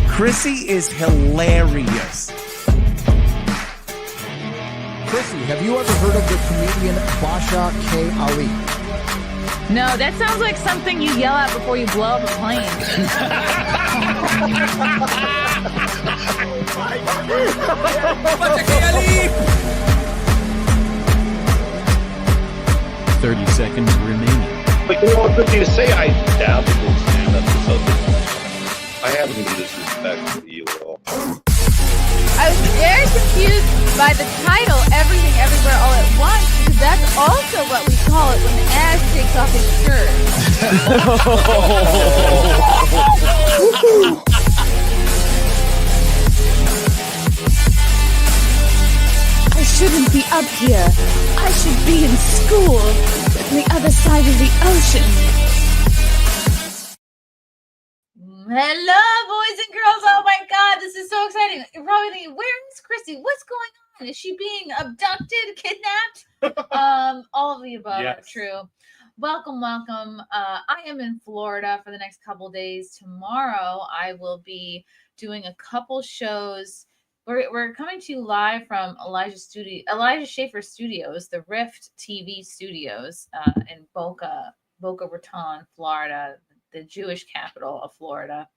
Chrissie is hilarious. Chrissie, have you ever heard of the comedian Basha K. Ali? No, that sounds like something you yell at before you blow up a plane. Basha K. Ali! 30 seconds remaining. But you know what good thing to say? I doubt it will stand up to something. I haven't been disrespectful to you at all. I was very confused by the title, Everything Everywhere All at Once, because that's also what we call it when Ash takes off his shirt. I shouldn't be up here. I should be in school on the other side of the ocean. Hello, boys and girls. Oh my God, this is so exciting. You're probably thinking, where is Chrissie? What's going on? Is she being abducted, kidnapped? All of the above are true. Welcome. I am in Florida for the next couple days. Tomorrow, I will be doing a couple shows. We're coming to you live from Elijah Schaffer Studios, the Rift TV Studios in Boca Raton, Florida, the Jewish capital of Florida.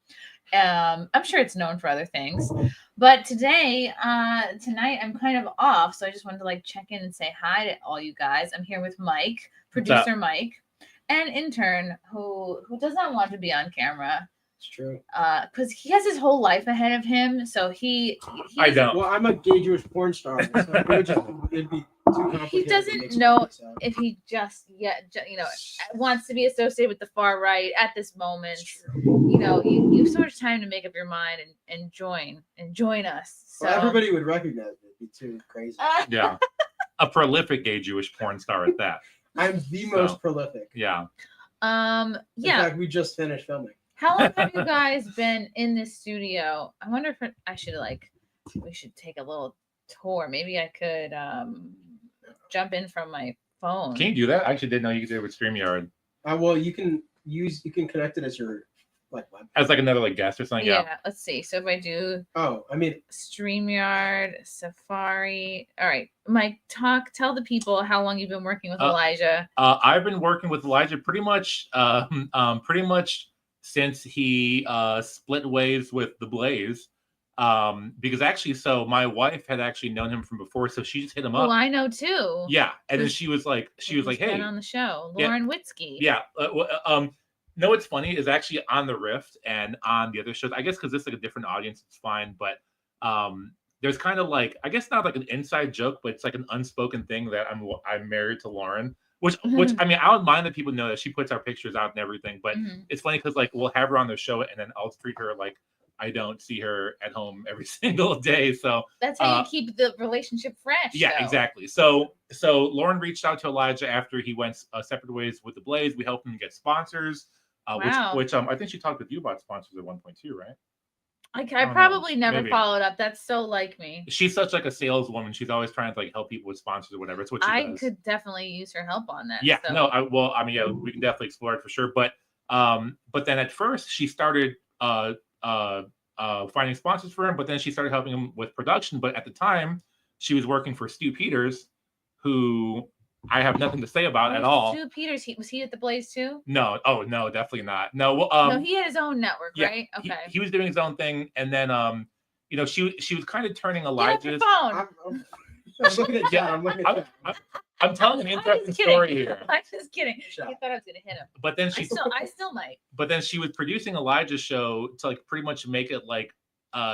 I'm sure it's known for other things, but tonight I'm kind of off, so I just wanted to check in and say hi to all you guys. I'm here with Mike, producer Mike, and intern who does not want to be on camera. It's true. Because he has his whole life ahead of him, so I don't. Well, I'm a gay Jewish porn star, so it'd be too complicated. He doesn't know if he just wants to be associated with the far right at this moment. You sort of time to make up your mind and join us. So well, everybody would recognize it. It'd be too crazy. Yeah, a prolific gay Jewish porn star at that. I'm the most prolific. Yeah. In fact, we just finished filming. How long have you guys been in this studio? I wonder if we should take a little tour. Maybe I could jump in from my phone. Can you do that? I actually didn't know you could do it with StreamYard. Well, you can connect it as your web. As another guest or something. Yeah. Let's see. So if I do StreamYard, Safari. All right. Mike, tell the people how long you've been working with Elijah. I've been working with Elijah pretty much since he split ways with the Blaze. Because actually, so my wife had actually known him from before, so she just hit him up. Well, I know too. Yeah, and then she was like, "Hey," on the show, Lauren Witzke. Yeah. No, what's funny is actually on the Rift and on the other shows. I guess because it's a different audience, it's fine. But there's kind of I guess not an inside joke, but it's an unspoken thing that I'm married to Lauren. Which I mean, I don't mind that people know that she puts our pictures out and everything, but it's funny because we'll have her on the show and then I'll treat her like I don't see her at home every single day. So that's how you keep the relationship fresh. Yeah, though. Exactly. So Lauren reached out to Elijah after he went separate ways with the Blaze. We helped him get sponsors, which I think she talked with you about sponsors at one point too, right? I probably never followed up. That's so like me. She's such a saleswoman. She's always trying to help people with sponsors or whatever. It's what she does. I could definitely use her help on that. Yeah, so. no, we can definitely explore it for sure. But then at first she started finding sponsors for him, but then she started helping him with production. But at the time, she was working for Stu Peters, who I have nothing to say about at all. Stu Peters, was he at the Blaze too? No, definitely not. No, no, he had his own network, right? Okay. He was doing his own thing, and then she was kind of turning Elijah's. I'm looking at John. I'm looking at John. I'm telling an interesting story here. I'm just kidding. I thought I was gonna hit him. But then I still might. But then she was producing Elijah's show to pretty much make it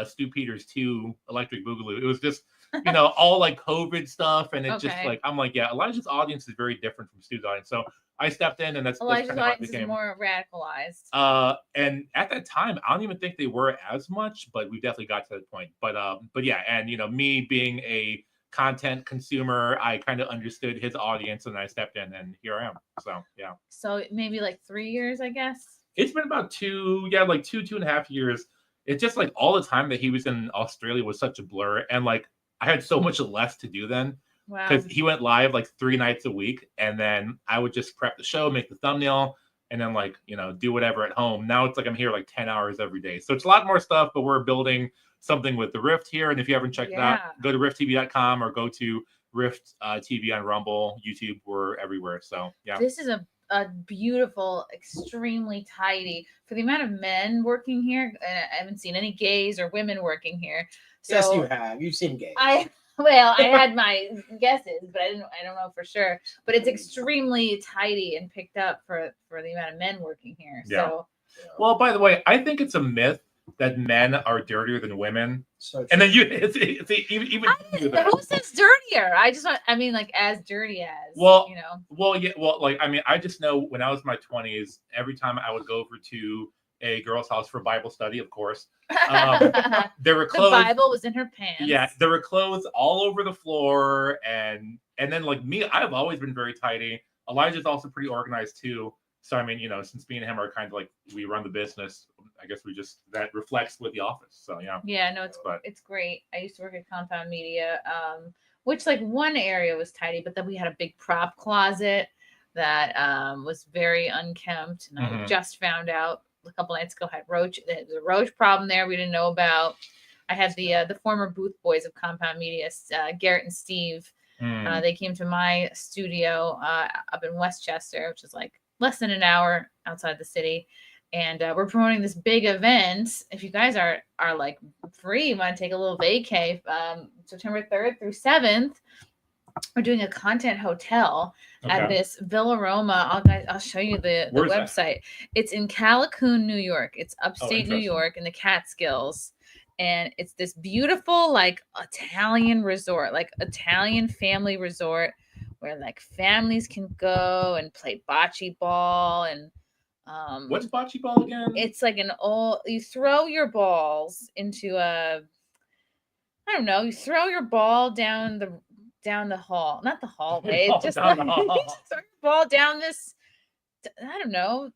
Stu Peters 2 Electric Boogaloo. It was just all COVID stuff, and it just I'm Elijah's audience is very different from Stu's audience. So I stepped in, and that's Elijah's kind of audience is more radicalized. And at that time, I don't even think they were as much, but we definitely got to that point. But yeah, and me being a content consumer, I kind of understood his audience, and I stepped in, and here I am. So yeah. So maybe 3 years, I guess. It's been about 2.5 years. It's just all the time that he was in Australia was such a blur, and I had so much less to do then. Wow. Because he went live 3 nights a week, and then I would just prep the show, make the thumbnail, and then like, do whatever at home. Now it's like I'm here like 10 hours every day. So it's a lot more stuff, but we're building something with the Rift here. And if you haven't checked it out, go to rifttv.com or go to Rift TV on Rumble, YouTube. We're everywhere. So yeah. This is a beautiful, extremely tidy for the amount of men working here. I haven't seen any gays or women working here. So Yes, you have. You've seen gays. I had my guesses, but I don't know for sure. But it's extremely tidy and picked up for the amount of men working here. Yeah. So Well, by the way, I think it's a myth that men are dirtier than women. So And then it's even who says dirtier? I mean like as dirty as Well, like I just know when I was in my 20s, every time I would go over to a girl's house for Bible study, of course, there were clothes. The Bible was in her pants. Yeah, there were clothes all over the floor, and then like me, I've always been very tidy. Elijah's also pretty organized too. So I mean, since me and him are kind of like we run the business, I guess that reflects with the office. So yeah. Yeah, no, it's great. I used to work at Compound Media, which like one area was tidy, but then we had a big prop closet that was very unkempt, and I just found out a couple nights ago had roach. There was a roach problem there we didn't know about. I had the former booth boys of Compound Media, Garrett and Steve. They came to my studio up in Westchester, which is like less than an hour outside the city, and we're promoting this big event. If you guys are like free, you want to take a little vacay, September 3rd through 7th, we're doing a content hotel at this Villa Roma. I'll show you the website. It's in Callicoon, New York. It's upstate New York in the Catskills. And it's this beautiful, like Italian resort, like Italian family resort where like families can go and play bocce ball. And what's bocce ball again? It's like you throw your balls into you throw your ball down the hall, not the hallway. It's just like, you just throw your ball down this, I don't know,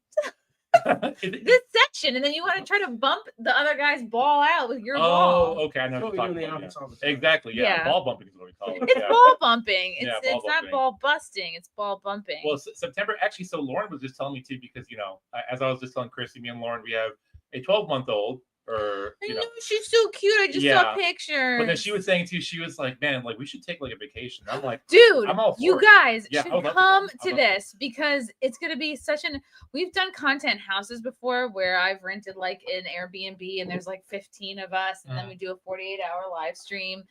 this section, and then you want to try to bump the other guy's ball out with your ball. Oh, okay, I know what you're talking about. Exactly, yeah. Ball bumping is what we call it. It's ball bumping. It's not ball busting. It's ball bumping. Well, September actually. So Lauren was just telling me too, because as I was just telling Chrissy, me and Lauren, we have a 12-month-old. I know she's so cute. I just saw pictures. But then she was saying too, she was like, "Man, like we should take like a vacation." I'm like, "Dude, I'm all for you it. guys should come to this because it's gonna be We've done content houses before where I've rented like an Airbnb and there's like 15 of us, and then we do a 48-hour live stream.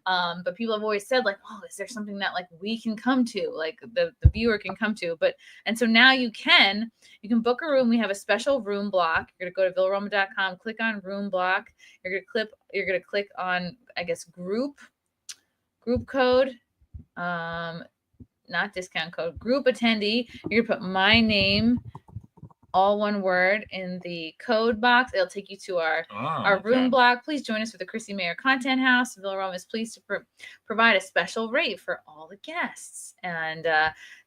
But people have always said like, "Oh, is there something that like we can come to, like the viewer can come to?" And so now you can book a room. We have a special room block. You're gonna go to villaroma.com, click on room block. You're gonna click on, I guess, group code, not discount code, group attendee. You're gonna put my name, all one word, in the code box. It'll take you to our room block. Please join us for the Chrissie Mayr Content House. Villa Roma is pleased to provide a special rate for all the guests. And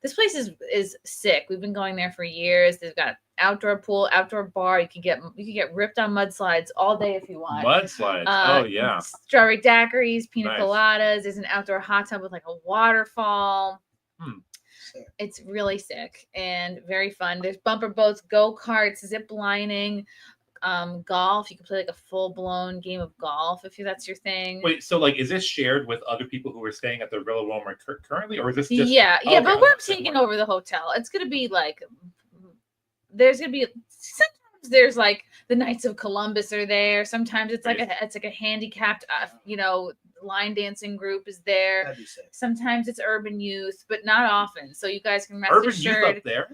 this place is sick. We've been going there for years. They've got outdoor pool, outdoor bar. You can get ripped on mudslides all day if you want. Mudslides. Strawberry daiquiris, pina coladas. There's an outdoor hot tub with like a waterfall. It's really sick and very fun. There's bumper boats, go-karts, zip lining, golf. You can play like a full-blown game of golf if that's your thing. Wait, so like, is this shared with other people who are staying at the Villa Roma currently, or is this just? But we're taking over the hotel. It's gonna be like, there's gonna be sometimes there's like the Knights of Columbus are there. Sometimes it's like a handicapped, line dancing group is there. Sometimes it's urban youth, but not often. So you guys can rest assured. Youth up there?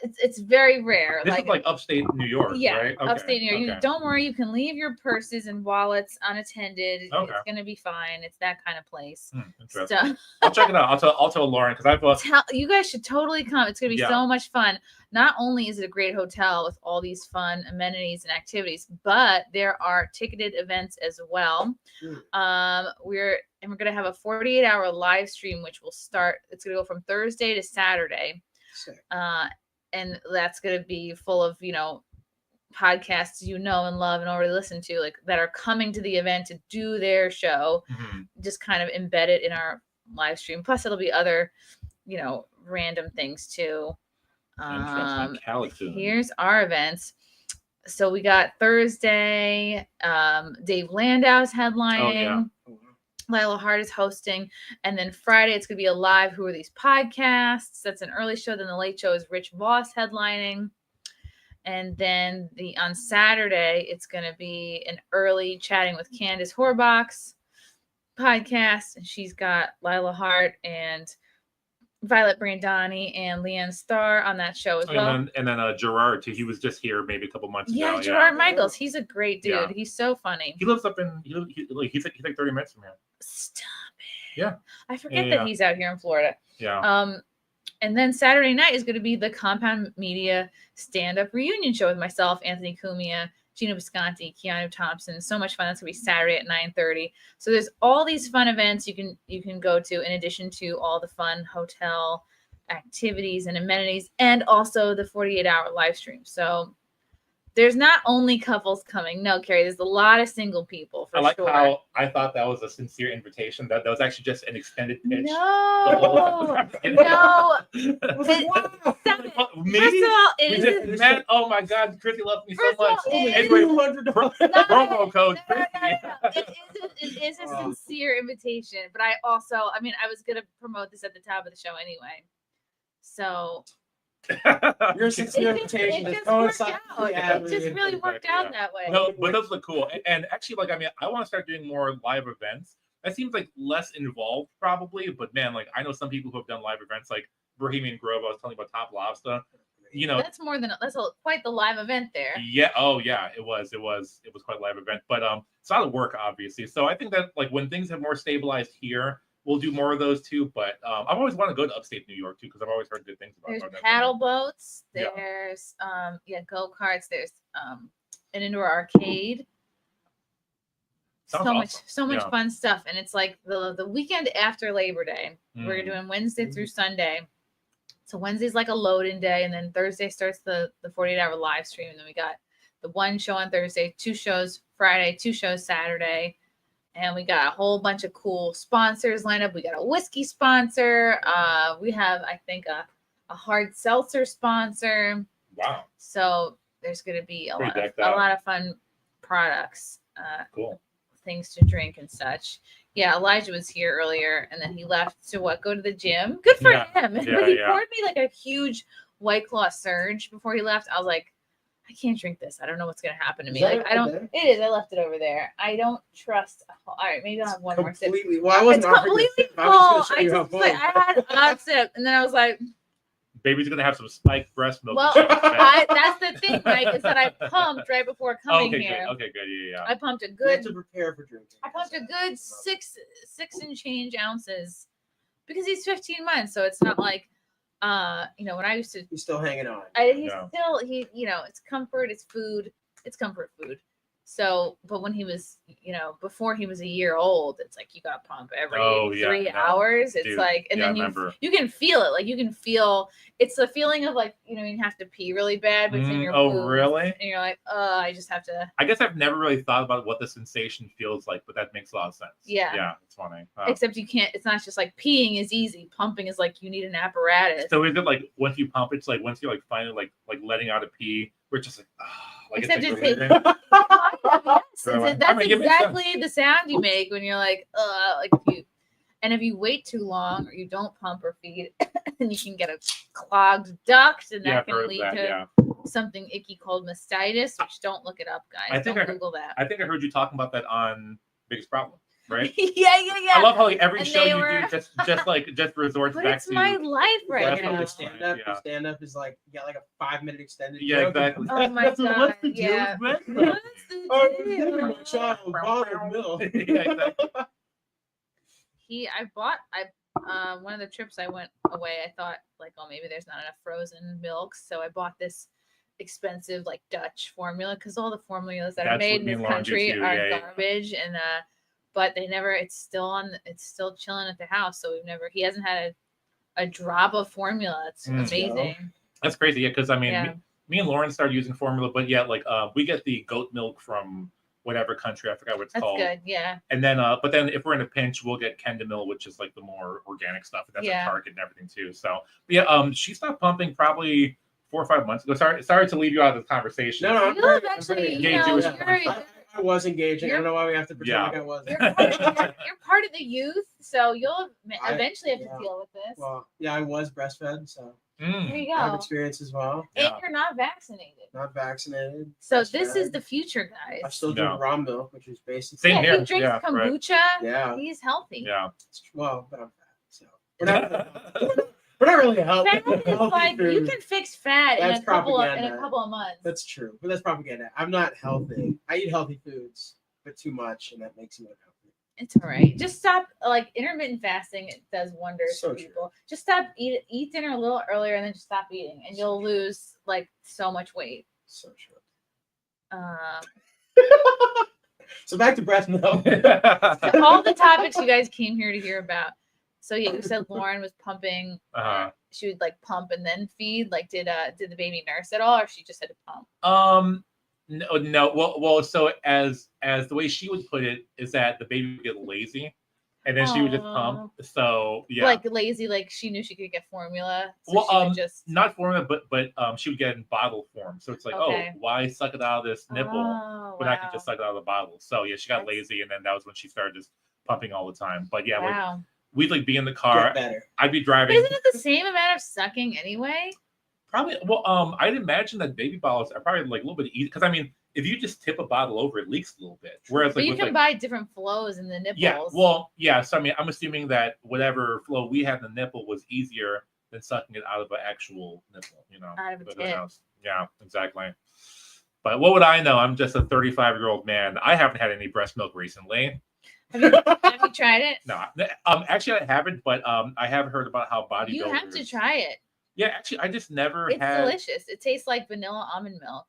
It's very rare. This is like upstate New York, right? Okay. Upstate New York. Don't worry, you can leave your purses and wallets unattended. Okay. It's gonna be fine. It's that kind of place. Interesting. I'll check it out. I'll tell Lauren because you guys should totally come. It's gonna be so much fun. Not only is it a great hotel with all these fun amenities and activities, but there are ticketed events as well. We're gonna have a 48-hour live stream, which will start. It's gonna go from Thursday to Saturday. And that's going to be full of, podcasts and love and already listen to, like, that are coming to the event to do their show, just kind of embedded in our live stream. Plus, it'll be other, random things too. Interesting. Calatoon. Here's our events. So we got Thursday, Dave Landau's headlining. Oh, Lila Hart is hosting. And then Friday, it's going to be a live Who Are These Podcasts? That's an early show. Then the late show is Rich Voss headlining. And then on Saturday, it's going to be an early Chatting with Candace Horbox podcast. And she's got Lila Hart and Violet Brandani and Leanne Starr on that show as well. And then Gerard too. He was just here maybe a couple months ago. Yeah, Gerard Michaels. He's a great dude. Yeah. He's so funny. He lives up in. He's like 30 minutes from here. Stop it. Yeah. I forget that he's out here in Florida. Yeah. And then Saturday night is going to be the Compound Media stand-up reunion show with myself, Anthony Cumia, Gina Visconti, Keanu Thompson. So much fun. That's going to be Saturday at 9:30. So there's all these fun events you can go to in addition to all the fun hotel activities and amenities and also the 48-hour live stream. So there's not only couples coming. No, Carrie, there's a lot of single people for I like sure. how I thought that was a sincere invitation. That was actually just an extended pitch. No. Maybe. First of all, it is Man, oh my God, Chrissy loves me so First of all, much. it Anyway, promo code. It is a sincere invitation, but I was gonna promote this at the top of the show anyway. So Your sincere invitation it is just worked coincide. out. Yeah, It just really worked out that way. No, but those look cool. And actually, I want to start doing more live events. That seems like less involved, probably. But man, I know some people who have done live events, like Bohemian Grove. I was telling you about Top Lobster. That's quite the live event there. Yeah. Oh, yeah. It was quite a live event, but it's a lot of work, obviously. So I think that when things have more stabilized here, we'll do more of those too. But I've always wanted to go to upstate New York too because I've always heard good things about. There's paddle boats. There's go karts. There's an indoor arcade. Sounds So much Yeah. fun stuff, and it's like the weekend after Labor Day. We're doing Wednesday through Sunday. So Wednesday's like a load-in day, and then Thursday starts the 48-hour live stream. And then we got the one show on Thursday, 2 shows Friday, 2 shows Saturday, and we got a whole bunch of cool sponsors lined up. We got a whiskey sponsor. We have, I think, a hard seltzer sponsor. Wow. So there's going to be a Pretty lot decked out. of fun products. Cool. Things to drink and such. Yeah, Elijah was here earlier, and then he left to go to the gym. Good for Yeah. him. Yeah, He yeah. poured me like a huge White Claw surge before he left. I was like, I can't drink this. I don't know what's gonna happen to me. Is that Like, I don't. over there? It is. I left it over there. I don't trust. All right, maybe I'll have one more sip. Completely. Well, I wasn't It's offering to completely sip. I was full. going to show I you how just full. like I had a hot sip, and then I was like, Baby's gonna have some spiked breast milk. well, that's the thing, Mike, is that I pumped right before coming okay, here. good. Okay, good. Yeah. I pumped a You have good to prepare for drinking. I pumped a good six and change ounces because he's 15 months. So it's not like, when I used to, He's still hanging on. it's comfort, it's food, it's comfort food. So, but when he was, before he was a year old, it's like you got to pump every 3 hours. It's Dude, like, and then you can feel it. Like you can feel, it's the feeling of like, you have to pee really bad, but it's in your food. Really? And you're like, I just have to. I guess I've never really thought about what the sensation feels like, but that makes a lot of sense. Yeah. Yeah, it's funny. Except you can't, it's not just like peeing is easy. Pumping is like you need an apparatus. So is it like once you pump, it's like once you're like finally like letting out a pee, we're just like, Except it's it's like that's exactly the sound you make when you're like if you wait too long or you don't pump or feed, then you can get a clogged duct, and that can lead to something icky called mastitis. Which don't look it up, guys. Don't Google that. I think I heard you talking about that on Biggest Problem, right? yeah. I love how every And show they you were- do just resorts But back it's to my life right That's now. what The it's stand-up, Yeah. the stand-up is like, you got like a 5-minute extended. Yeah, joke. exactly. Oh my What's god! the deal Yeah. with that? What's Oh, the it's deal? my child, bottled milk. Yeah, exactly. One of the trips I went away, I thought like, oh, maybe there's not enough frozen milk, so I bought this expensive like Dutch formula because all the formulas that are That's made what in me this and Lauren do country too, are yeah. garbage, and but they never. It's still chilling at the house, so he hasn't had a drop of formula. It's amazing. That's crazy. Yeah, because I mean, Yeah. me and Lauren started using formula, but yeah, like we get the goat milk from whatever country, I forgot what it's That's called. good. Yeah. And then, but then if we're in a pinch, we'll get Kendamil, which is like the more organic stuff. And that's Yeah. at Target and everything too. So, but yeah, she stopped pumping probably 4 or 5 months ago. Sorry to leave you out of the conversation. No, I'm You very- have I'm actually, very you engaged know, with I was engaging. I don't know why we have to pretend Yeah. like I wasn't. you're part of the youth, so you'll I- eventually have yeah. to deal with this. Well, yeah, I was breastfed, so There Mm, you I have go. experience as well. And Yeah. you're not vaccinated. Not vaccinated. So this is breastfed. the future, guys. I still drink No. raw milk, which is basically Same Yeah, here. he drinks Yeah, right. kombucha. Yeah. He's healthy. yeah. Well, but I'm fat, so we're not really healthy. Fat is healthy like you food. can fix fat in That's a couple propaganda. of months. That's true, but that's propaganda. I'm not healthy. I eat healthy foods, but too much, and that makes me unhealthy. It's all right. Just stop. Like intermittent fasting, it does wonders So for true. people. Just stop eat dinner a little earlier, and then just stop eating, and you'll lose like so much weight. So true. Um, So back to breast milk. all the topics you guys came here to hear about. So yeah, you said Lauren was pumping. Uh-huh. She would like pump and then feed. Like, did the baby nurse at all, or she just had to pump? No. Well. So as the way she would put it is that the baby would get lazy, and then she would just pump. So yeah. Like lazy, like she knew she could get formula. So Well, she would just not formula, but she would get it in bottle form. So it's like, Okay. oh, why suck it out of this nipple Oh, when I can wow. just suck it out of the bottle? So yeah, she got That's- lazy, and then that was when she started just pumping all the time. But yeah, like Wow. we'd like be in the Get car. better. I'd be But driving. isn't it the same amount of sucking anyway? Probably. Well, I'd imagine that baby bottles are probably like a little bit easy because I mean, if you just tip a bottle over, it leaks a little bit. Whereas But like you with can like, buy different flows in the nipples. yeah, well, yeah. So I mean, I'm assuming that whatever flow we had in the nipple was easier than sucking it out of an actual nipple. You know, Out of a But who tip. knows? Yeah, exactly. But what would I know? I'm just a 35-year-old man. I haven't had any breast milk recently. Have you tried it? No, actually I haven't. But I have heard about how bodybuilders. You have to try it. Yeah, actually, I just never It's had. delicious. It tastes like vanilla almond milk.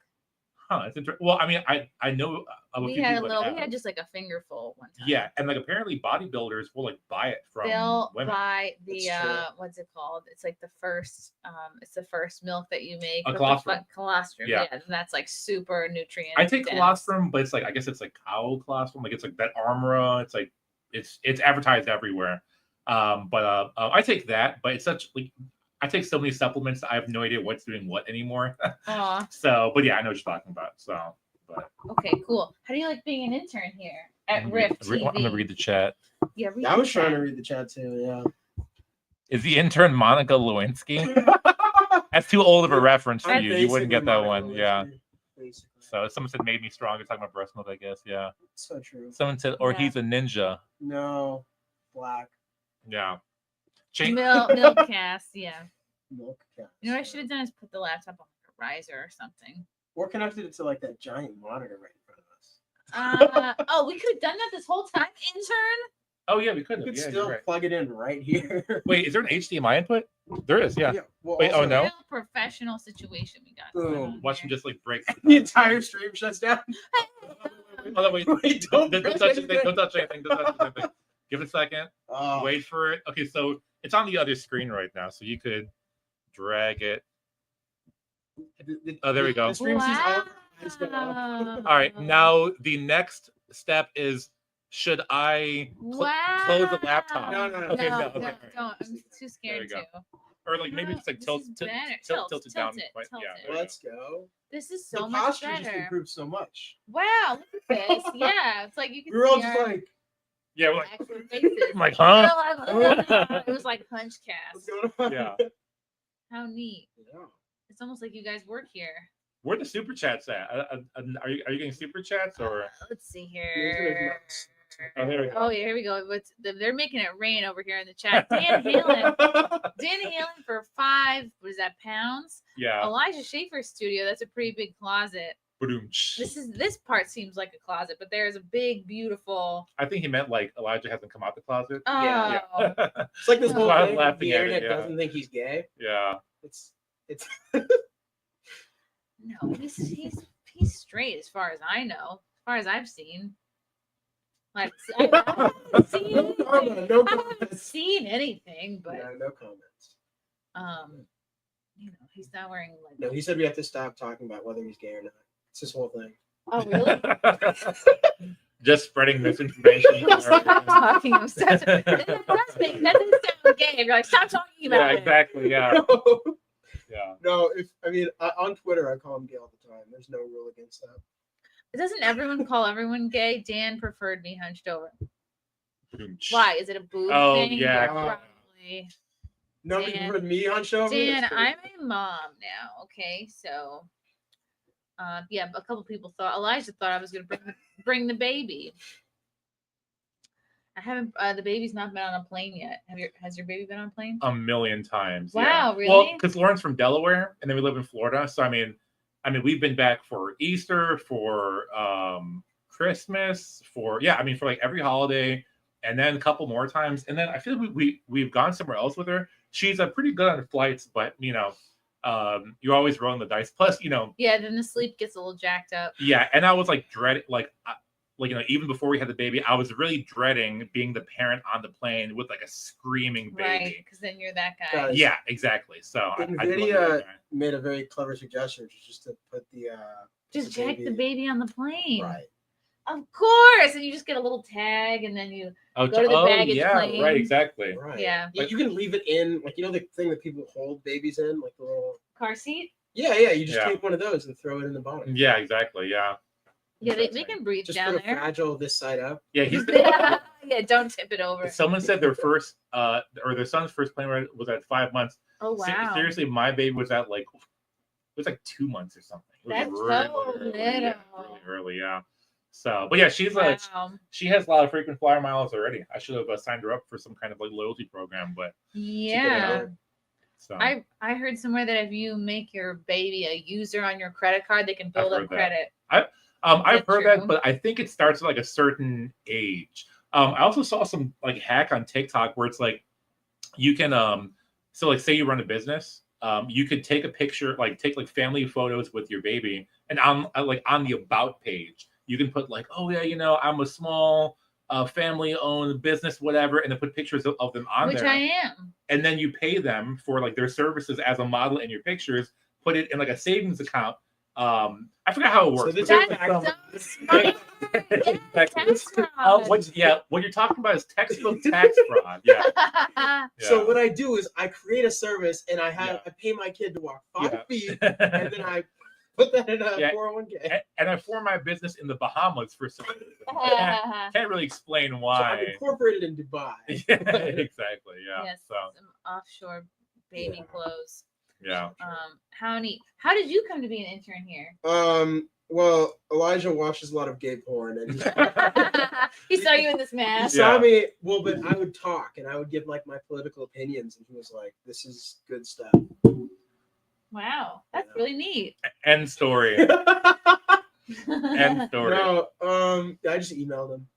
Huh? It's interesting. Well, I mean, I know of a We few had a people that little. have We had it. just like a fingerful one time. Yeah, and like apparently bodybuilders will like buy it from They'll women. buy the That's true. what's it called? It's like the first it's the first milk that you make. A with the colostrum. Colostrum, Yeah. yeah. And that's like super nutrient. I take dense. colostrum, but it's like I guess it's like cow colostrum. Like it's like that Armora. It's like it's advertised everywhere. But I take that, but it's such like I take so many supplements that I have no idea what's doing what anymore. Aw, So, but yeah, I know what you're talking about. So, but okay, cool. How do you like being an intern here at Riff TV? I'm gonna read the chat. Yeah, read I the was trying to chat. read the chat too. Yeah. Is the intern Monica Lewinsky? That's too old of a reference for I'm you. You wouldn't get that basically one. Monica Yeah. Lewinsky, basically. So someone said made me stronger. Talking about breast milk, I guess. Yeah. So true. Someone said, or Yeah. he's a ninja. No, black Yeah. Change. Milk cast, yeah. milk. Yeah. You know what I should have done is put the laptop on a riser or something. Or connected it to like that giant monitor right in front of us. Oh, we could have done that this whole time, intern. Oh yeah, we could You have. could Yeah, still you're right. plug it in right here. Wait, is there an HDMI input? There is. Yeah. Well, Wait, oh, also, no? Real professional situation we got. going Boom. on Watch here. him just like break. The entire stream shuts down. Hold on, wait. Wait, Don't don't touch anything. Don't touch anything. Don't touch anything. Give it a second. Oh, Wait for it. Okay, so it's on the other screen right now, so you could drag it. Oh, there we go. The stream sees all eyes go up. Wow. All right, now the next step is should I close the laptop? No, no, no. Okay, no, no, okay, don't. all right. I'm too There scared we go. to. Or like maybe just like This tilt is tilt better. tilt it down. Tilt Right, it. yeah, there we go. Let's go. This is so The much posture just better. improved so much. Wow, look at this. Yeah, it's like you can We were all see just our like, Yeah, we're like, actual faces. I'm like, huh? It was like punch what's cast. going on? Yeah. How neat. Yeah. It's almost like you guys work here. Where the super chats at? Are you getting super chats or? Let's see Yeah, here. Oh, there we go. Oh, yeah, here we go. They're making it rain over here in the chat. Dan Halen. Dan Halen for 5, what is that, pounds? Yeah. Elijah Schaffer's studio. That's a pretty big closet. Ba-doom-tsh. This part seems like a closet, but there's a big, beautiful. I think he meant like Elijah hasn't come out the closet. Oh, Yeah, Yeah. It's like this whole Why I'm thing. laughing The at it, internet yeah. doesn't think he's gay. Yeah. It's no, he's straight as far as I know, as far as I've seen. Like I haven't seen No anything. comment, no I haven't comments. seen anything, but no comments. he's not wearing like. No, he said we have to stop talking about whether he's gay or not. It's this whole thing. Oh really? Just spreading misinformation. Stop talking of sex. That doesn't sound gay. If you're like, stop talking about Yeah, it. exactly. Yeah. No, Yeah. No, on Twitter I call him gay all the time. There's no rule against that. Doesn't everyone call everyone gay? Dan preferred me hunched over. Why? Is it a boob thing? Yeah. Probably. Nobody Dan- preferred me hunched over. Dan, That's I'm crazy. a mom now. Okay, so yeah, a couple people thought Elijah thought I was gonna bring the baby. I haven't. The baby's not been on a plane yet. Has your baby been on a plane? A million times. Wow, yeah. really? Well, because Lauren's from Delaware, and then we live in Florida. So I mean, we've been back for Easter, for Christmas, for like every holiday, and then a couple more times, and then I feel like we've gone somewhere else with her. She's pretty good on flights, but you're always rolling the dice. Plus, Yeah, then the sleep gets a little jacked up. Yeah, and I was like dreading, even before we had the baby, I was really dreading being the parent on the plane with like a screaming baby. Right, because then you're that guy. Guys, Yeah, exactly. So NVIDIA made a very clever suggestion, which is just to put the Just check the baby on the plane. right. Of course, and you just get a little tag, and then you go to the baggage claim. Right, exactly. Right. Yeah. You can leave it in, like the thing that people hold babies in, like the little Car seat. Yeah. You just take one of those and throw it in the bottom. Yeah, exactly. Yeah. Yeah, they can breathe Just down put a there. fragile this side up. Yeah, Yeah, don't tip it over. Someone said their first or their son's first plane ride was at 5 months. Oh wow. Seriously, my baby was at it was like 2 months or something. It was That's so little. really early, yeah. So, but yeah, she's Wow. she has a lot of frequent flyer miles already. I should have signed her up for some kind of loyalty program, but Yeah. so I heard somewhere that if you make your baby a user on your credit card, they can build up credit. I've heard that, true? but I think it starts at like a certain age. I also saw some hack on TikTok where it's like you can so like say you run a business, you could take a picture, take family photos with your baby, and on the about page, you can put oh yeah, I'm a small family-owned business, whatever, and then put pictures of them on Which there. I am. And then you pay them for their services as a model in your pictures, put it in a savings account. I forgot how it works. So this That's so smart. Tax fraud. What you're talking about is textbook tax fraud. Yeah. So what I do is I create a service and I pay my kid to walk 5 feet, and then I put that in a 401k. And I form my business in the Bahamas for some reason. Can't really explain So why. I'm incorporated in Dubai. Yeah, exactly. Yeah. Yes, So some offshore baby clothes. yeah. How neat. How did you come to be an intern here? Well, Elijah watches a lot of gay porn, and He saw you in this he mask. saw me. Well, but I would talk and I would give my political opinions, and he was like, "This is good stuff." Wow, that's really neat. End story. End story. No, I just emailed him.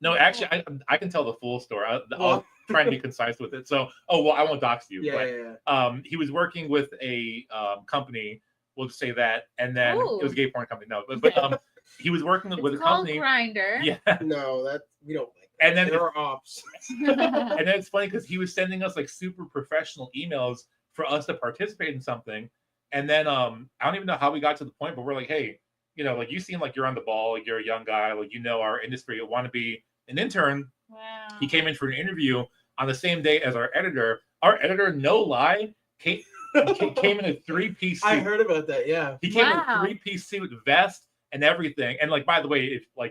No, actually, I can tell the full story. I'll try and be concise with it. So, I won't dox you. Yeah. He was working with a company. We'll just say that, and then it was a gay porn company. No, but he was working with a company. Grindr. Yeah. No, that we don't like that. And then there are ops. And then it's funny because he was sending us super professional emails for us to participate in something, and then I don't even know how we got to the point, but we're like, hey, you seem like you're on the ball, you're a young guy, our industry, you want to be an intern. Wow. He came in for an interview on the same day as our editor. Our editor, no lie, came in a 3-piece suit. I heard about that. Yeah. He came in a 3-piece suit, vest, and everything. And by the way, if I'm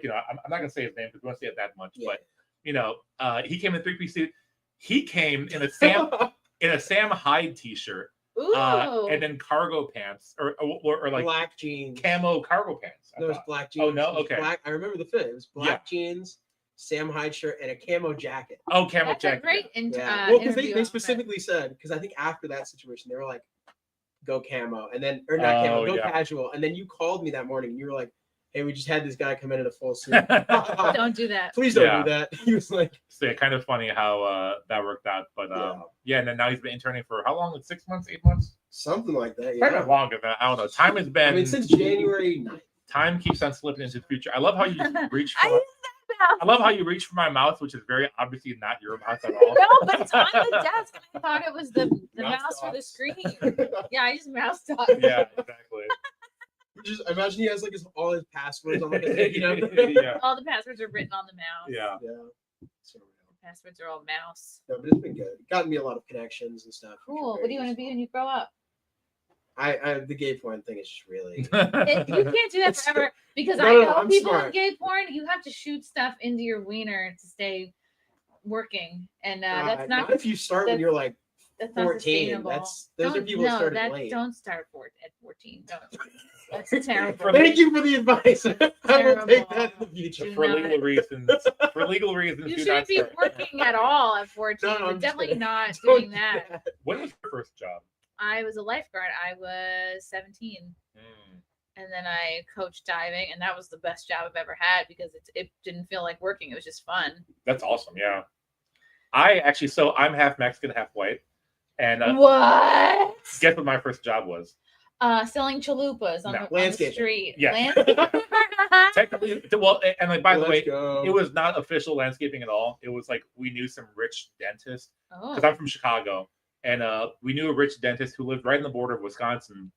not gonna say his name because we don't say it that much, but he came in a 3-piece suit. He came in a Sam Hyde t-shirt. Ooh. And then cargo pants or black jeans, camo cargo pants. No, it was black jeans. Oh no, okay. Black. I remember the fit. It was black jeans, Sam Hyde shirt, and a camo jacket. Oh, camo That's jacket. A great Well, because they specifically said, because I think after that situation they were like, go camo, and then or not camo, go casual, and then you called me that morning and you were like, hey, we just had this guy come in a full suit. Don't do that. Please don't do that. He was like, so kind of funny how that worked out, but and then now he's been interning for how long? 6 months, 8 months, something like that. Kind of longer than I don't know. Time has been. Since January 9th. Time keeps on slipping into the future. I love how you reach. I love how you reach for my mouth, which is very obviously not your mouth at all. No, but it's on the desk. I thought it was the mouse for the screen. Yeah, I just mouse talk. Yeah, exactly. Just imagine he has all his passwords on the yeah. All the passwords are written on the mouse. Yeah. So, passwords are all mouse. No, but it's been good. It gotten me a lot of connections and stuff. Cool. What do you want to be when you grow up? The gay porn thing is just really. You can't do that forever because No, I no, know I'm people in smart. gay porn. You have to shoot stuff into your wiener to stay working, and that's not if you start when that's- you're like that's not 14. sustainable. Those are people that started late. Don't start at 14. Don't. That's terrible. Thank you for the advice. I will take that in the future. Do For not- legal reasons. For legal reasons, You do shouldn't not be start. working at all at 14. No, but I'm just definitely kidding. not Don't doing do that. When was your first job? I was a lifeguard. I was 17. And then I coached diving, and that was the best job I've ever had because it didn't feel like working. It was just fun. That's awesome. Yeah. So I'm half Mexican, half white. And What? guess what my first job was? Selling chalupas on, No. the Landscaping. street. Yeah. Landscaping. Technically, well, and like by the way, Go. it was not official landscaping at all. It was like we knew some rich dentist Oh. because I'm from Chicago, and we knew a rich dentist who lived right on the border of Wisconsin,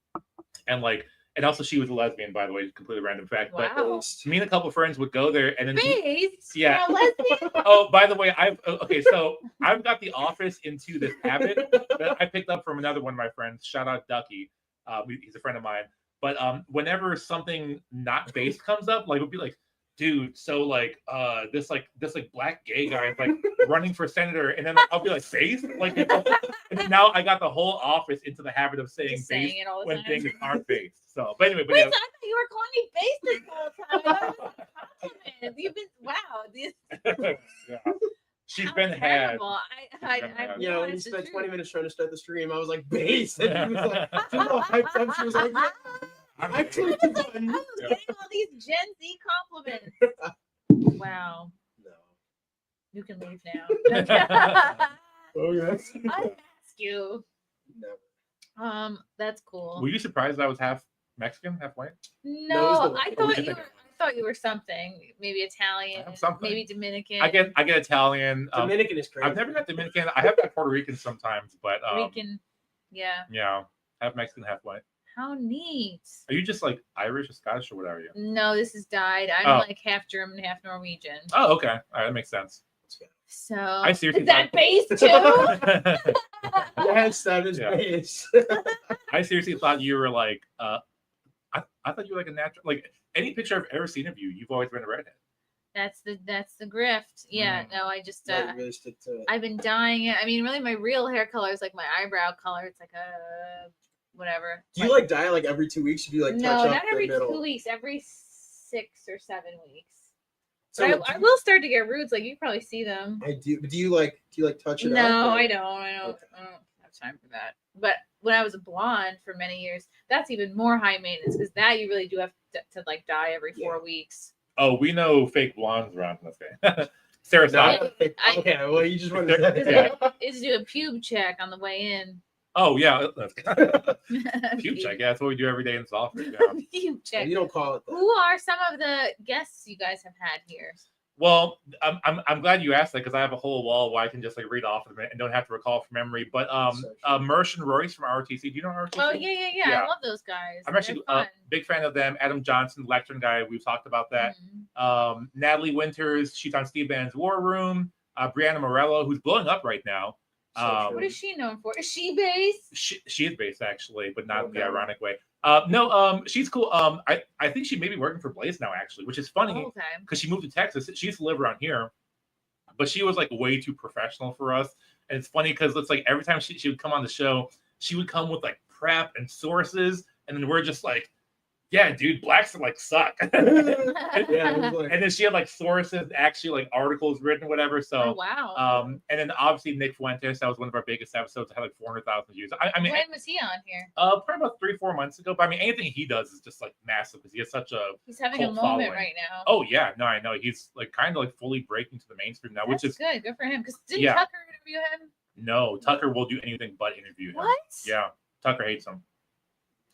and also she was a lesbian, by the way, completely random fact. Wow. But me and a couple friends would go there, and then Based? Yeah. You're a lesbian? oh, by the way, so I've got the office into this habit that I picked up from another one of my friends. Shout out Ducky, he's a friend of mine. But whenever something not based comes up, like it'll be like, dude, so this black gay guy is like running for senator, and then I'll be like, based, like, and then now I got the whole office into the habit of saying Just based saying it all the when time. things aren't based. So, but anyway, Wait, so I thought you were calling me based this whole time. I thought it was a compliment. You've been, wow. yeah. She's How been had. terrible. I Yeah, when you realized the spent truth. 20 minutes trying to start the stream, I was like, base. And she was like, she was all hyped up. She was like, yeah, I clicked the I button. was Yeah. getting all these Gen Z compliments. Wow. No. You can leave now. Oh, yes. I ask you. No. That's cool. Were you surprised I was half Mexican, half white? No, the- I what thought did you you think? were. I thought you were something. Maybe Italian. I'm something. Maybe Dominican. I get Italian. Dominican is crazy. I've never got Dominican. I have got Puerto Rican sometimes, but Rican. Yeah. yeah, half Mexican, half white. How neat. Are you just like Irish or Scottish or what are you? No, this is dyed. I'm Oh. like half German, half Norwegian. Oh, okay. All right, that makes sense. So I seriously is that thought- base too? Yes, that is Yeah. base. I seriously thought you were like I thought you were like a natural, like any picture I've ever seen of you, you've always been a redhead. That's the grift. Yeah. Mm. No, I just Like, really stick to it. I've been dyeing it. I mean, really, my real hair color is like my eyebrow color. It's like a whatever. Do you like dye like every 2 weeks? Do you like touch no, up not every the middle? 2 weeks. Every 6 or 7 weeks. So But I will start to get roots. Like you can probably see them. I do. But do you like touch it up? No, or- I don't. I don't Okay. have time for that. But when I was a blonde for many years, that's even more high maintenance because that you really do have to like dye every 4 weeks. Oh, we know fake blondes around this guy. Sarah No, Stott. I- okay, well, you just wanted to Yeah. Is do a pube check on the way in. Oh yeah, pube check. Yeah, that's what we do every day in this office. Yeah. Pube check. You don't call it that. Who are some of the guests you guys have had here? Well, I'm glad you asked that because I have a whole wall where I can just like read off of it and don't have to recall from memory. But Mersh and Royce from ROTC. Do you know ROTC? Oh yeah. Yeah. I love those guys. I'm actually They're a fun. big fan of them. Adam Johnson, lectern guy. We've talked about that. Mhm. Natalie Winters. She's on Steve Bannon's War Room. Brianna Morello, who's blowing up right now. What is she known for? Is she based? She is based actually, but not in the Okay. ironic way. She's cool. I think she may be working for Blaze now actually, which is funny Okay. because she moved to Texas. She used to live around here, but she was like way too professional for us. And it's funny because it's like every time she would come on the show, she would come with like prep and sources, and then we're just like, yeah, dude, blacks like suck. Yeah, it was like, And then she had like sources, actually like articles written, whatever. Oh So, wow. and then obviously Nick Fuentes, that was one of our biggest episodes. It had like 400,000 views. I mean, When was he on here? probably about 3-4 months ago. But I mean, anything he does is just like massive because he has such a. He's having a cult moment following. right now. Oh yeah, no, I know he's like kind of like fully breaking to the mainstream now, That's which is good. Good for him. Because didn't Yeah. Tucker interview him? no Tucker will do anything but interview him. What? Yeah, Tucker hates him.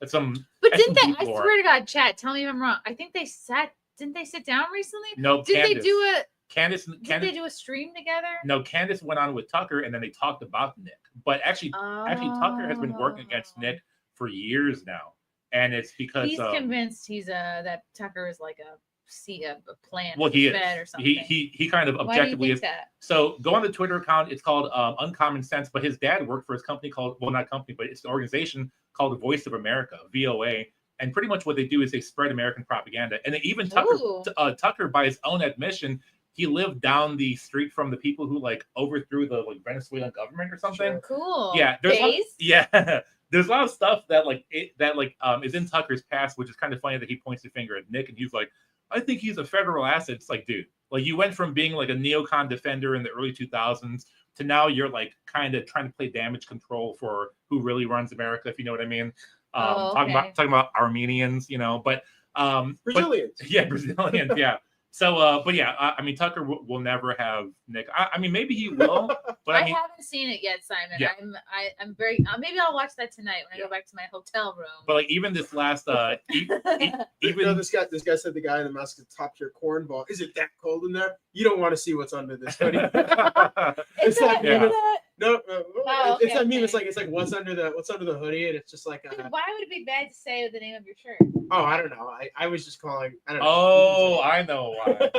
It's some. But That's didn't they? some I deep lore. swear to God, chat. Tell me if I'm wrong. I think they sat. Didn't they sit down recently? No, Did Candace. they do a? Candace. Did they do a stream together? No, Candace went on with Tucker, and then they talked about Nick. But actually, Tucker has been working against Oh. Nick for years now, and it's because He's convinced he's that Tucker is like a plant. well, he fed or is. something. He kind of Why do you objectively think is. that? So go on the Twitter account. It's called Uncommon Sense. But his dad worked for his company called, well, not company, but it's an organization called the Voice of America, VOA. And pretty much what they do is they spread American propaganda. And they even Tucker, by his own admission, he lived down the street from the people who like overthrew the like Venezuelan government or something. Sure. Cool. Yeah, there's there's a lot of stuff that is in Tucker's past, which is kind of funny that he points the finger at Nick and he's like, I think he's a federal asset. It's like, dude, like you went from being like a neocon defender in the early 2000s to now you're like kind of trying to play damage control for who really runs America, if you know what I mean. Talking about Armenians, you know, but Brazilians. Brazilians, yeah. So, but yeah, I mean, Tucker will never have Nick. I mean, maybe he will, but I mean, haven't seen it yet, Simon. Yeah. I'm very. Maybe I'll watch that tonight when I go back to my hotel room. But like, even this last, even this guy said the guy in the mask had topped your cornball. Is it that cold in there? You don't want to see what's under this hoodie. It's that meme. No, it's that meme. It's like what's under the hoodie, and it's just like. Why would it be bad to say the name of your shirt? Oh, I don't know. I was just calling. I don't know. Oh, I know why.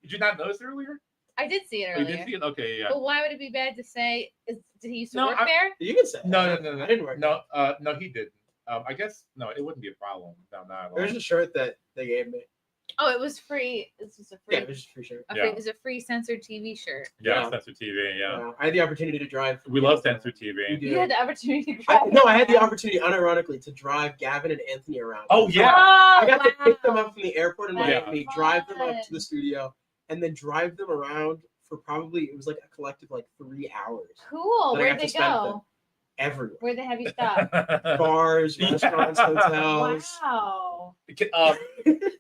Did you not notice earlier? I did see it Oh, earlier. you did see it? Okay, yeah. But why would it be bad to say? Did he used to work there? You can say. No. I didn't work. No, no, he didn't. I guess no, it wouldn't be a problem. No, not at all. There's a shirt that they gave me. Oh, it was free. This was a free. Yeah, it was just a free shirt. It was a free censored TV shirt. Yeah, censored TV. Yeah. I had the opportunity to drive. We love censored TV. You had the opportunity to drive. I had the opportunity, unironically, to drive Gavin and Anthony around. Oh yeah. I got to pick them up from the airport in Miami, That's drive them up fun. to the studio, and then drive them around for probably it was like a collective 3 hours. Cool. That I Where'd got they to spend go? them everywhere. Where'd they have you stop? Bars, restaurants, hotels. Wow.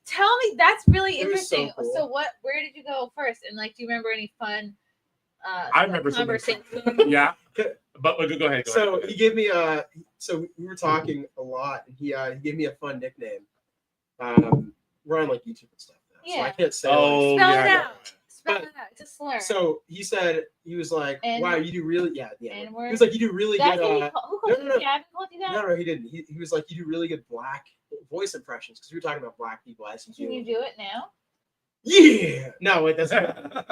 Tell me, that's really It was so interesting. cool. Where did you go first? And do you remember any fun I remember conversation? Yeah. But go ahead. Go ahead. He gave me so we were talking a lot, and he gave me a fun nickname. We're on YouTube and stuff now, so I can't say. Oh, Spell yeah. it out. Spell it out. It's a slur. So he was like, wow, you do really, yeah. He was like, you do really That's good. what who called you? Gavin called you that? No, he didn't. He was like, you do really good black voice impressions because we were talking about black people as Can you do it now? Yeah. No, wait, that's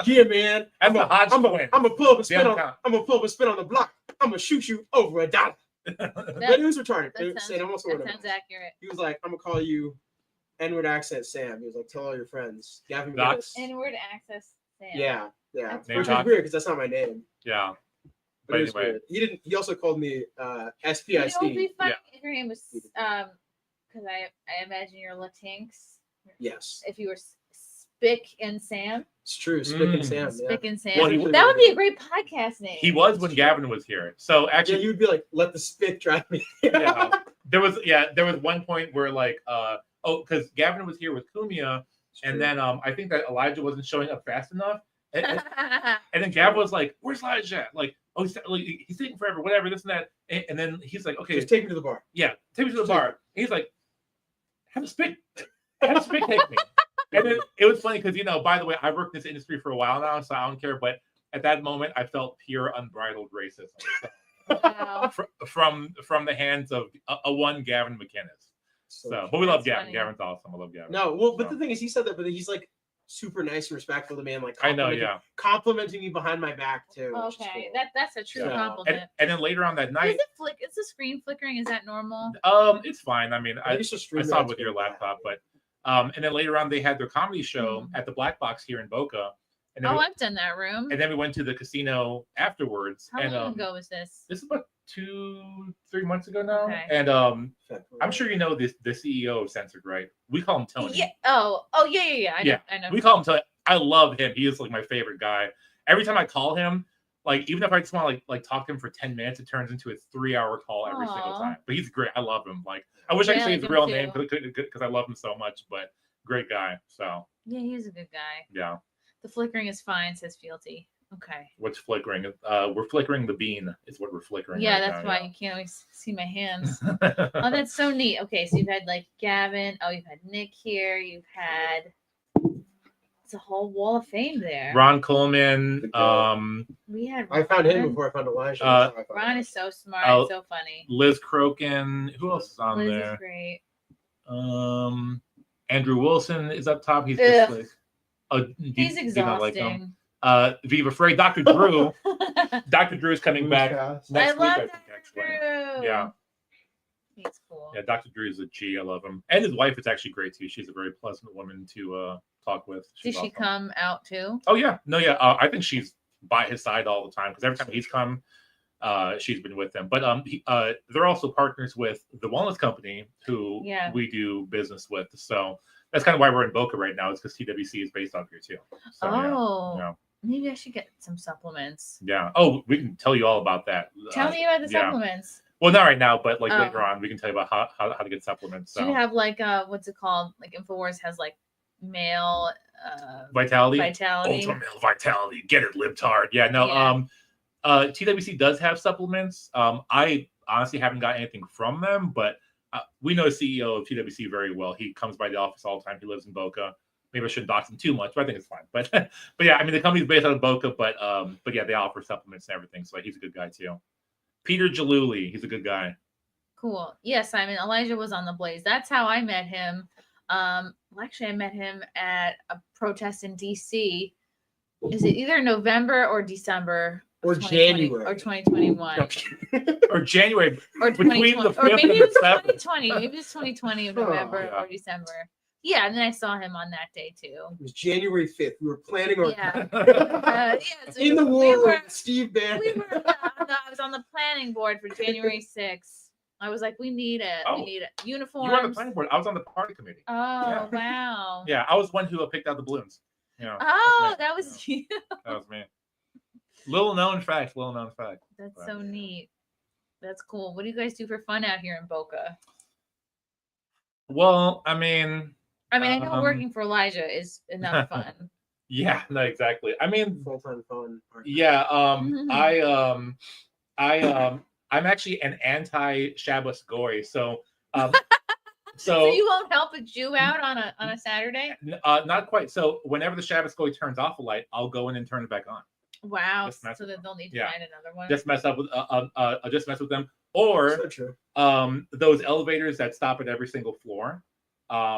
yeah, man. I'm gonna pull up and spin on. I'm gonna pull up and spin on the block. I'm gonna shoot you over $1. But it was retarded. That sounds accurate. He was like, I'm gonna call you N-word accent Sam. He was like, tell all your friends. Gavin N-word access Sam. Yeah. That's Which was weird because that's not my name. Yeah. But anyway, he also called me SPIC. You know, it'd be funny if your name was because I imagine you're Latinx. Yes. If you were Spick and Sam. It's true. Spick and Sam. Spick and Sam. Well, that would be a great podcast name. He was when Gavin was here. So actually, you would be like, let the spit drive me. There was one point where because Gavin was here with Kumia, and then I think that Elijah wasn't showing up fast enough. And then Gavin was like, "Where's Elijah?" He's taking forever, whatever, this and that. And then he's like, "Okay, just take me to the bar." Yeah, take me to the bar. And he's like, "Have a spit take me." And then it was funny because by the way, I've worked in this industry for a while now, so I don't care. But at that moment, I felt pure unbridled racism Wow. from the hands of a one Gavin McInnes. So, but we love Gavin. Funny. Gavin's awesome. I love Gavin. No, well, but the thing is, he said that, but he's like super nice and respectful to me, and I know, complimenting me behind my back too. Okay, cool. That's a true compliment. And then later on that night, is the screen flickering? Is that normal? It's fine. I mean, I saw it with your laptop, but and then later on they had their comedy show at the Black Box here in Boca. And then I've done that room. And then we went to the casino afterwards. How long ago was this? This is about 2-3 months ago now. Okay. And I'm sure you know the CEO of Censored, right? We call him Tony. Yeah. Oh yeah. I know. We call him Tony. I love him. He is like my favorite guy. Every time I call him, even if I just want to talk to him for 10 minutes, it turns into a 3-hour call every single time. But he's great. I love him. I wish I could say his real name because I love him so much. But great guy. So yeah, he's a good guy. Yeah. The flickering is fine, says Fealty. Okay. What's flickering? We're flickering the bean is what we're flickering. Yeah, that's why you can't always see my hands. Oh, that's so neat. Okay, so you've had Gavin. Oh, you've had Nick here. You've had it's a whole wall of fame there. Ron Coleman. I found him before I found Elijah. Ron is so smart, so funny. Liz Crokin. Who else is on there? Liz is great. Andrew Wilson is up top. He's just he's exhausting. Viva Frey, Dr. Drew. Dr. Drew is coming back next week. I love Dr. Drew. Yeah. He's cool. Yeah, Dr. Drew is a G. I love him, and his wife is actually great too. She's a very pleasant woman to talk with. Did she come out too? Oh yeah, no, yeah. I think she's by his side all the time because every time he's come, she's been with him. But they're also partners with the Wellness Company, who we do business with. So that's kind of why we're in Boca right now. Is because TWC is based out here too. So, maybe I should get some supplements. Yeah. Oh, we can tell you all about that. Tell me about the supplements. Well, not right now, but like later on, we can tell you about how to get supplements. So. Do you have like what's it called? Like InfoWars has like male vitality, ultra male vitality. Get it, libtard. Yeah, no. TWC does have supplements. I honestly haven't got anything from them, but we know the CEO of TWC very well. He comes by the office all the time. He lives in Boca. Maybe I shouldn't dox him too much, but I think it's fine. But yeah, I mean the company's based out of Boca, but yeah, they offer supplements and everything. So he's a good guy too. Peter Jaluli, he's a good guy. Cool. Yeah, Simon. Elijah was on the Blaze. That's how I met him. Well, actually, I met him at a protest in DC. Is it either November or December? Or January. Or 2021. Or January. Or between the 5th or maybe and it was the 7th. 2020. Maybe it was 2020 of November or December. Yeah, and then I saw him on that day too. It was January 5th. We were planning on so in the war with Steve Bannon. I was on the planning board for January 6th. I was like, we need it. We need it. Uniforms. You were on the planning board. I was on the party committee. Oh, wow. Yeah, I was one who picked out the balloons. Yeah. Oh, that was you. That was me. Little known fact. That's so neat. That's cool. What do you guys do for fun out here in Boca? Well, I mean, I know working for Elijah is enough fun. Yeah, no, exactly. I mean, full-time fun. Yeah, I'm actually an anti-Shabbos goy, so so you won't help a Jew out on a Saturday? Not quite. So whenever the Shabbos goy turns off a light, I'll go in and turn it back on. Wow. So that they'll need to find another one. Just mess with them. Or those elevators that stop at every single floor.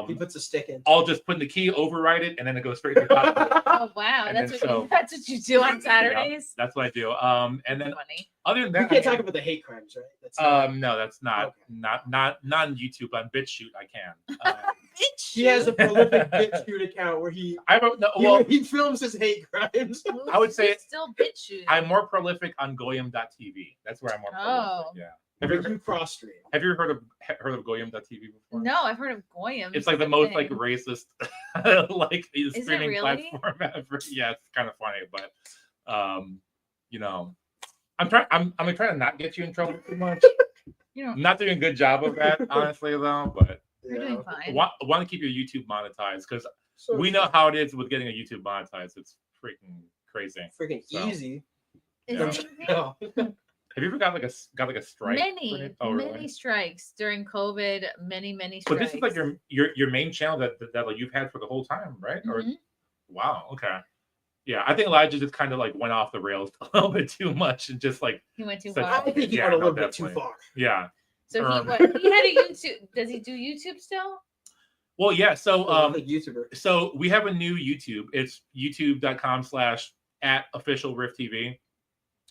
He puts a stick in. I'll just put the key, override it, and then it goes straight to the top. Oh wow, that's what you do on Saturdays. Yeah, that's what I do. And then funny. Other than that, you can't talk about the hate crimes, right? That's no, that's not not on YouTube. On BitChute, I can. He has a prolific BitChute account where he films his hate crimes. I would say still BitChute. I'm more prolific on Goyim.tv. That's where I'm more prolific. Yeah. Have you cross stream? Have you heard of Goyim.tv before? No, I've heard of Goyim. It's like the most like racist like streaming platform ever. Yeah, it's kind of funny, but you know, I'm gonna try to not get you in trouble too much. Not doing a good job of that, honestly, though. But you're doing fine. Want to keep your YouTube monetized because we know how it is with getting a YouTube monetized. It's freaking crazy. Freaking easy. Is it easy? Have you ever got like a strike? Many strikes during COVID. Many strikes. But this is like your main channel that like you've had for the whole time, right? Mm-hmm. Or wow, okay, yeah. I think Elijah just kind of like went off the rails a little bit too much and just like he went too far. I think he went a little bit too far. Yeah. So he had a YouTube. Does he do YouTube still? Well, yeah. So YouTuber. So we have a new YouTube. It's youtube.com/@officialrifttv.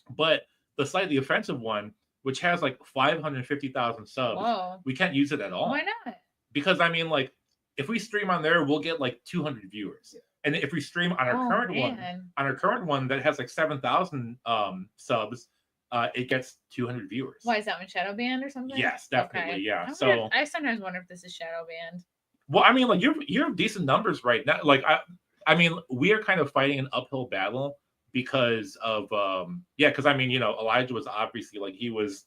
But the slightly offensive one, which has like 550,000 subs, we can't use it at all. Why not? Because I mean, like, if we stream on there, we'll get like 200 viewers, and if we stream on our current one that has like 7,000 subs, it gets 200 viewers. Why is that one shadow banned or something? Yes, definitely. Okay. Yeah. I sometimes wonder if this is shadow banned. Well, I mean, like you have decent numbers right now. Like I mean, we are kind of fighting an uphill battle. Because of because I mean, Elijah was obviously like he was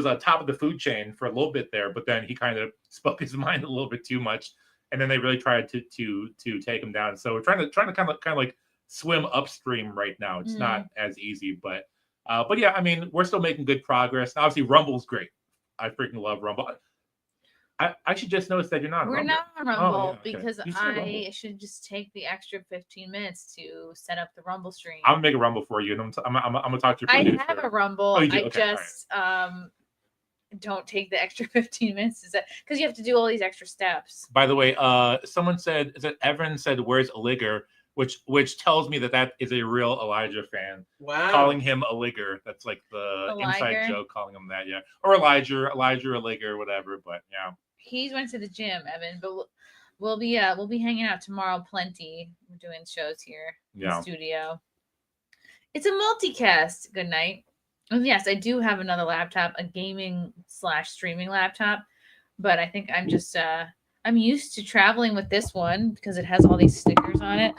on top of the food chain for a little bit there, but then he kind of spoke his mind a little bit too much, and then they really tried to take him down. So we're trying to kind of like swim upstream right now. It's not as easy, but yeah, I mean, we're still making good progress. And obviously, Rumble's great. I freaking love Rumble. I should just notice that you're not on Rumble. We're not on Rumble because I should just take the extra 15 minutes to set up the Rumble stream. I'm gonna make a Rumble for you, and I'm gonna talk to your producer. I have a Rumble. I just don't take the extra 15 minutes because you have to do all these extra steps. By the way, someone said, is it Evan said, "Where's Oliger?" which tells me that is a real Elijah fan. Wow. Calling him a ligger. That's like the inside joke, calling him that, yeah. Or Elijah a ligger, whatever. But yeah. He went to the gym, Evan, but we'll be hanging out tomorrow plenty. We're doing shows here in the studio. It's a multicast. Good night. And yes, I do have another laptop, a gaming / streaming laptop, but I think I'm just I'm used to traveling with this one because it has all these stickers on it.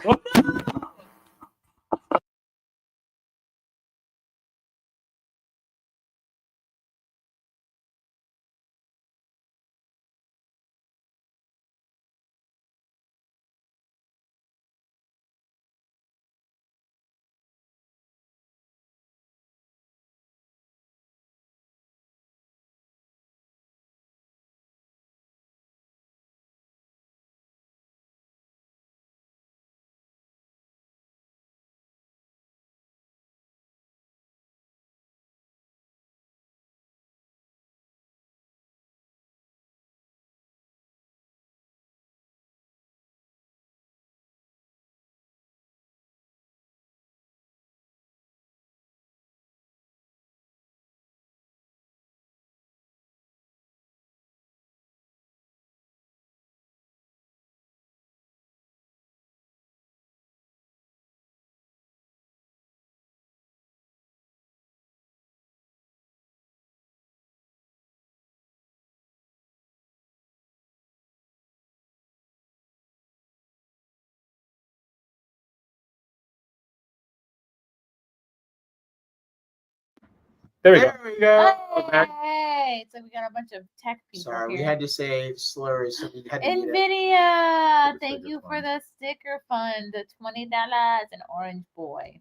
There we go. Hey, so we got a bunch of tech people Sorry, here. we had to say slurs. So we had to NVIDIA, thank you for the sticker fund, the $20, an orange boy.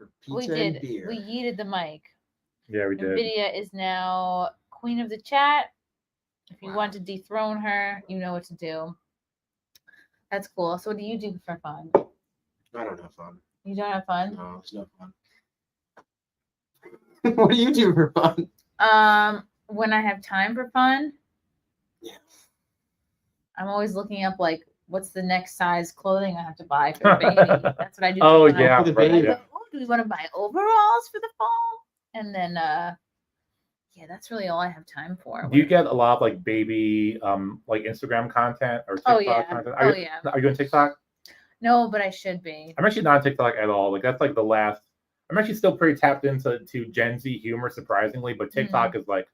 for pizza and beer. We yeeted the mic. Yeah, we did. NVIDIA is now queen of the chat. If you want to dethrone her, you know what to do. That's cool. So what do you do for fun? I don't have fun. You don't have fun? No, it's no fun. What do you do for fun? When I have time for fun, yeah, I'm always looking up like what's the next size clothing I have to buy for the baby. That's what I do. Oh yeah, for the baby. Go, oh, do we want to buy overalls for the fall? And then yeah, that's really all I have time for. Do you get a lot of like baby like Instagram content or TikTok content? Are you on TikTok? No, but I should be. I'm actually not on TikTok at all. Like that's like the last. I'm actually still pretty tapped into Gen Z humor, surprisingly, but TikTok is like,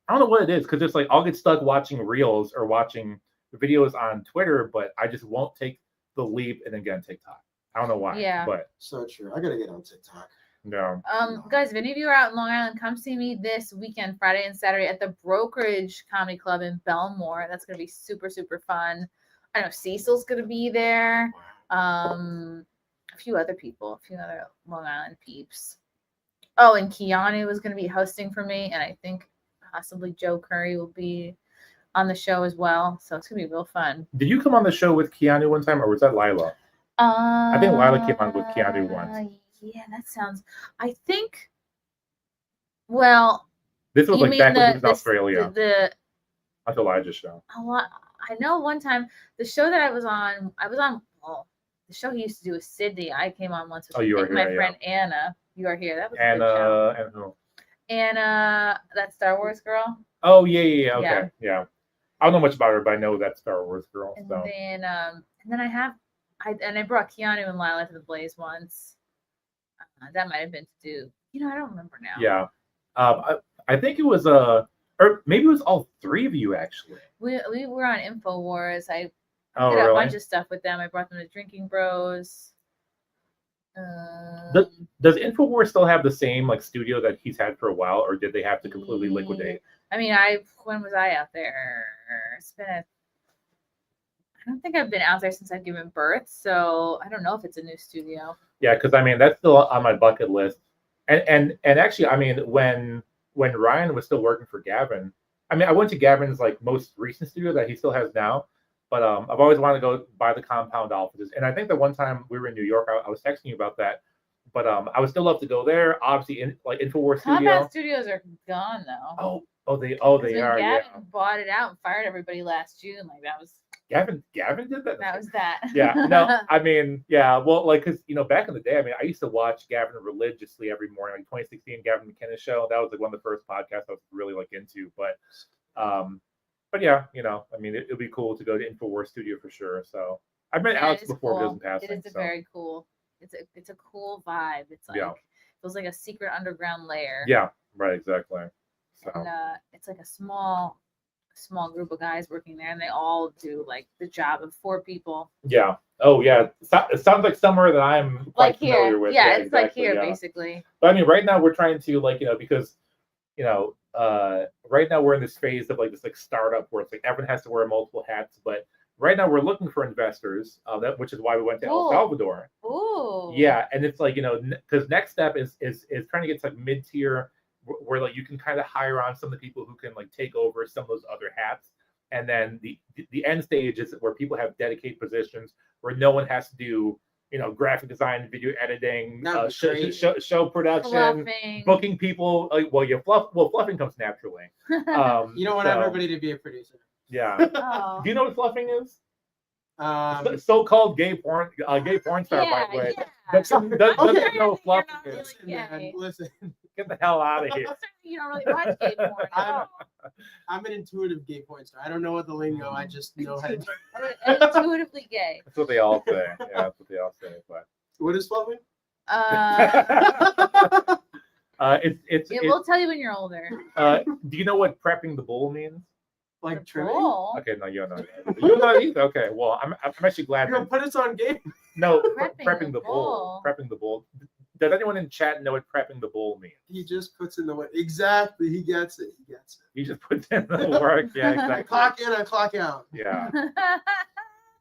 I don't know what it is, because it's like I'll get stuck watching reels or watching videos on Twitter, but I just won't take the leap and then get on TikTok. I don't know why. Yeah. But so true. I gotta get on TikTok. No. Guys, if any of you are out in Long Island, come see me this weekend, Friday and Saturday, at the Brokerage Comedy Club in Belmore. That's gonna be super, super fun. I know Cecil's gonna be there. A few other Long Island peeps. Oh, and Keanu was going to be hosting for me, and I think possibly Joe Curry will be on the show as well. So it's going to be real fun. Did you come on the show with Keanu one time, or was that Lila? I think Lila came on with Keanu once. Yeah, that sounds. I think. Well, this was like back when he was in Australia. That's Elijah's show. A lot. I know one time the show that I was on. Well, the show he used to do with Sydney. I came on once with my friend Anna. You Are Here. That was a good show. And who? Anna, that Star Wars girl. Oh yeah. Okay, yeah. I don't know much about her, but I know that Star Wars girl. And so. then I brought Keanu and Lila to the Blaze once. That might have been to do. I don't remember now. Yeah, I think it was or maybe it was all three of you actually. We were on InfoWars. I did really? a bunch of stuff with them. I brought them to Drinking Bros. Does InfoWars still have the same like studio that he's had for a while, or did they have to completely liquidate? I mean, when was I out there? I don't think I've been out there since I've given birth, so I don't know if it's a new studio. Yeah, because I mean that's still on my bucket list. And actually, I mean when Ryan was still working for Gavin, I mean I went to Gavin's like most recent studio that he still has now. But I've always wanted to go by the compound offices. And I think that one time we were in New York, I was texting you about that. But I would still love to go there. Obviously, InfoWars Studio. Compound studios are gone, though. Oh, they are. Gavin bought it out and fired everybody last June. Like, that was Gavin did that. That was that. Yeah, no, I mean, yeah, well, like, because back in the day, I mean, I used to watch Gavin religiously every morning, like 2016 Gavin McKenna show. That was like one of the first podcasts I was really like into. But yeah, I mean, it'd be cool to go to InfoWars Studio for sure. So I've met Alex before, cool. but doesn't pass. It is very cool. It's a cool vibe. It's like feels like a secret underground lair. Yeah, right, exactly. So and, it's like a small group of guys working there, and they all do like the job of 4 people. Yeah. Oh yeah. It sounds like somewhere that I'm quite like familiar here. with. Yeah, Yeah, it's exactly, like here yeah. basically. But I mean, right now we're trying to because right now we're in this phase of like this like startup where it's like everyone has to wear multiple hats. But right now we're looking for investors, which is why we went to El Salvador. Ooh. Yeah, and it's like because next step is trying to get to like mid-tier where like you can kind of hire on some of the people who can like take over some of those other hats, and then the end stage is where people have dedicated positions where no one has to do graphic design, video editing, show production, Fluffing. booking people. Fluffing comes naturally. You don't want everybody to be a producer. Yeah. Oh. Do you know what fluffing is? So-called gay porn star, by the way. Yeah. Doesn't know what fluffing Really is. gay. Listen, Get the hell out of here. You don't really watch gay porn. I'm an intuitive gay porn star. I don't know what the lingo. I just know how to do it. Intuitively gay. That's what they all say. Yeah, that's what they all say. But what is fluffing? We'll tell you when you're older. Do you know what prepping the bull means? Like trimming? Okay, no, you don't know. You don't know either. Okay, well, I'm actually glad. You're gonna put us on game. No, prepping the bull. Prepping the bull. Does anyone in chat know what prepping the bull means? He just puts in the work. Exactly. He gets it. He just puts in the work. Yeah, exactly. I clock in, I clock out. Yeah.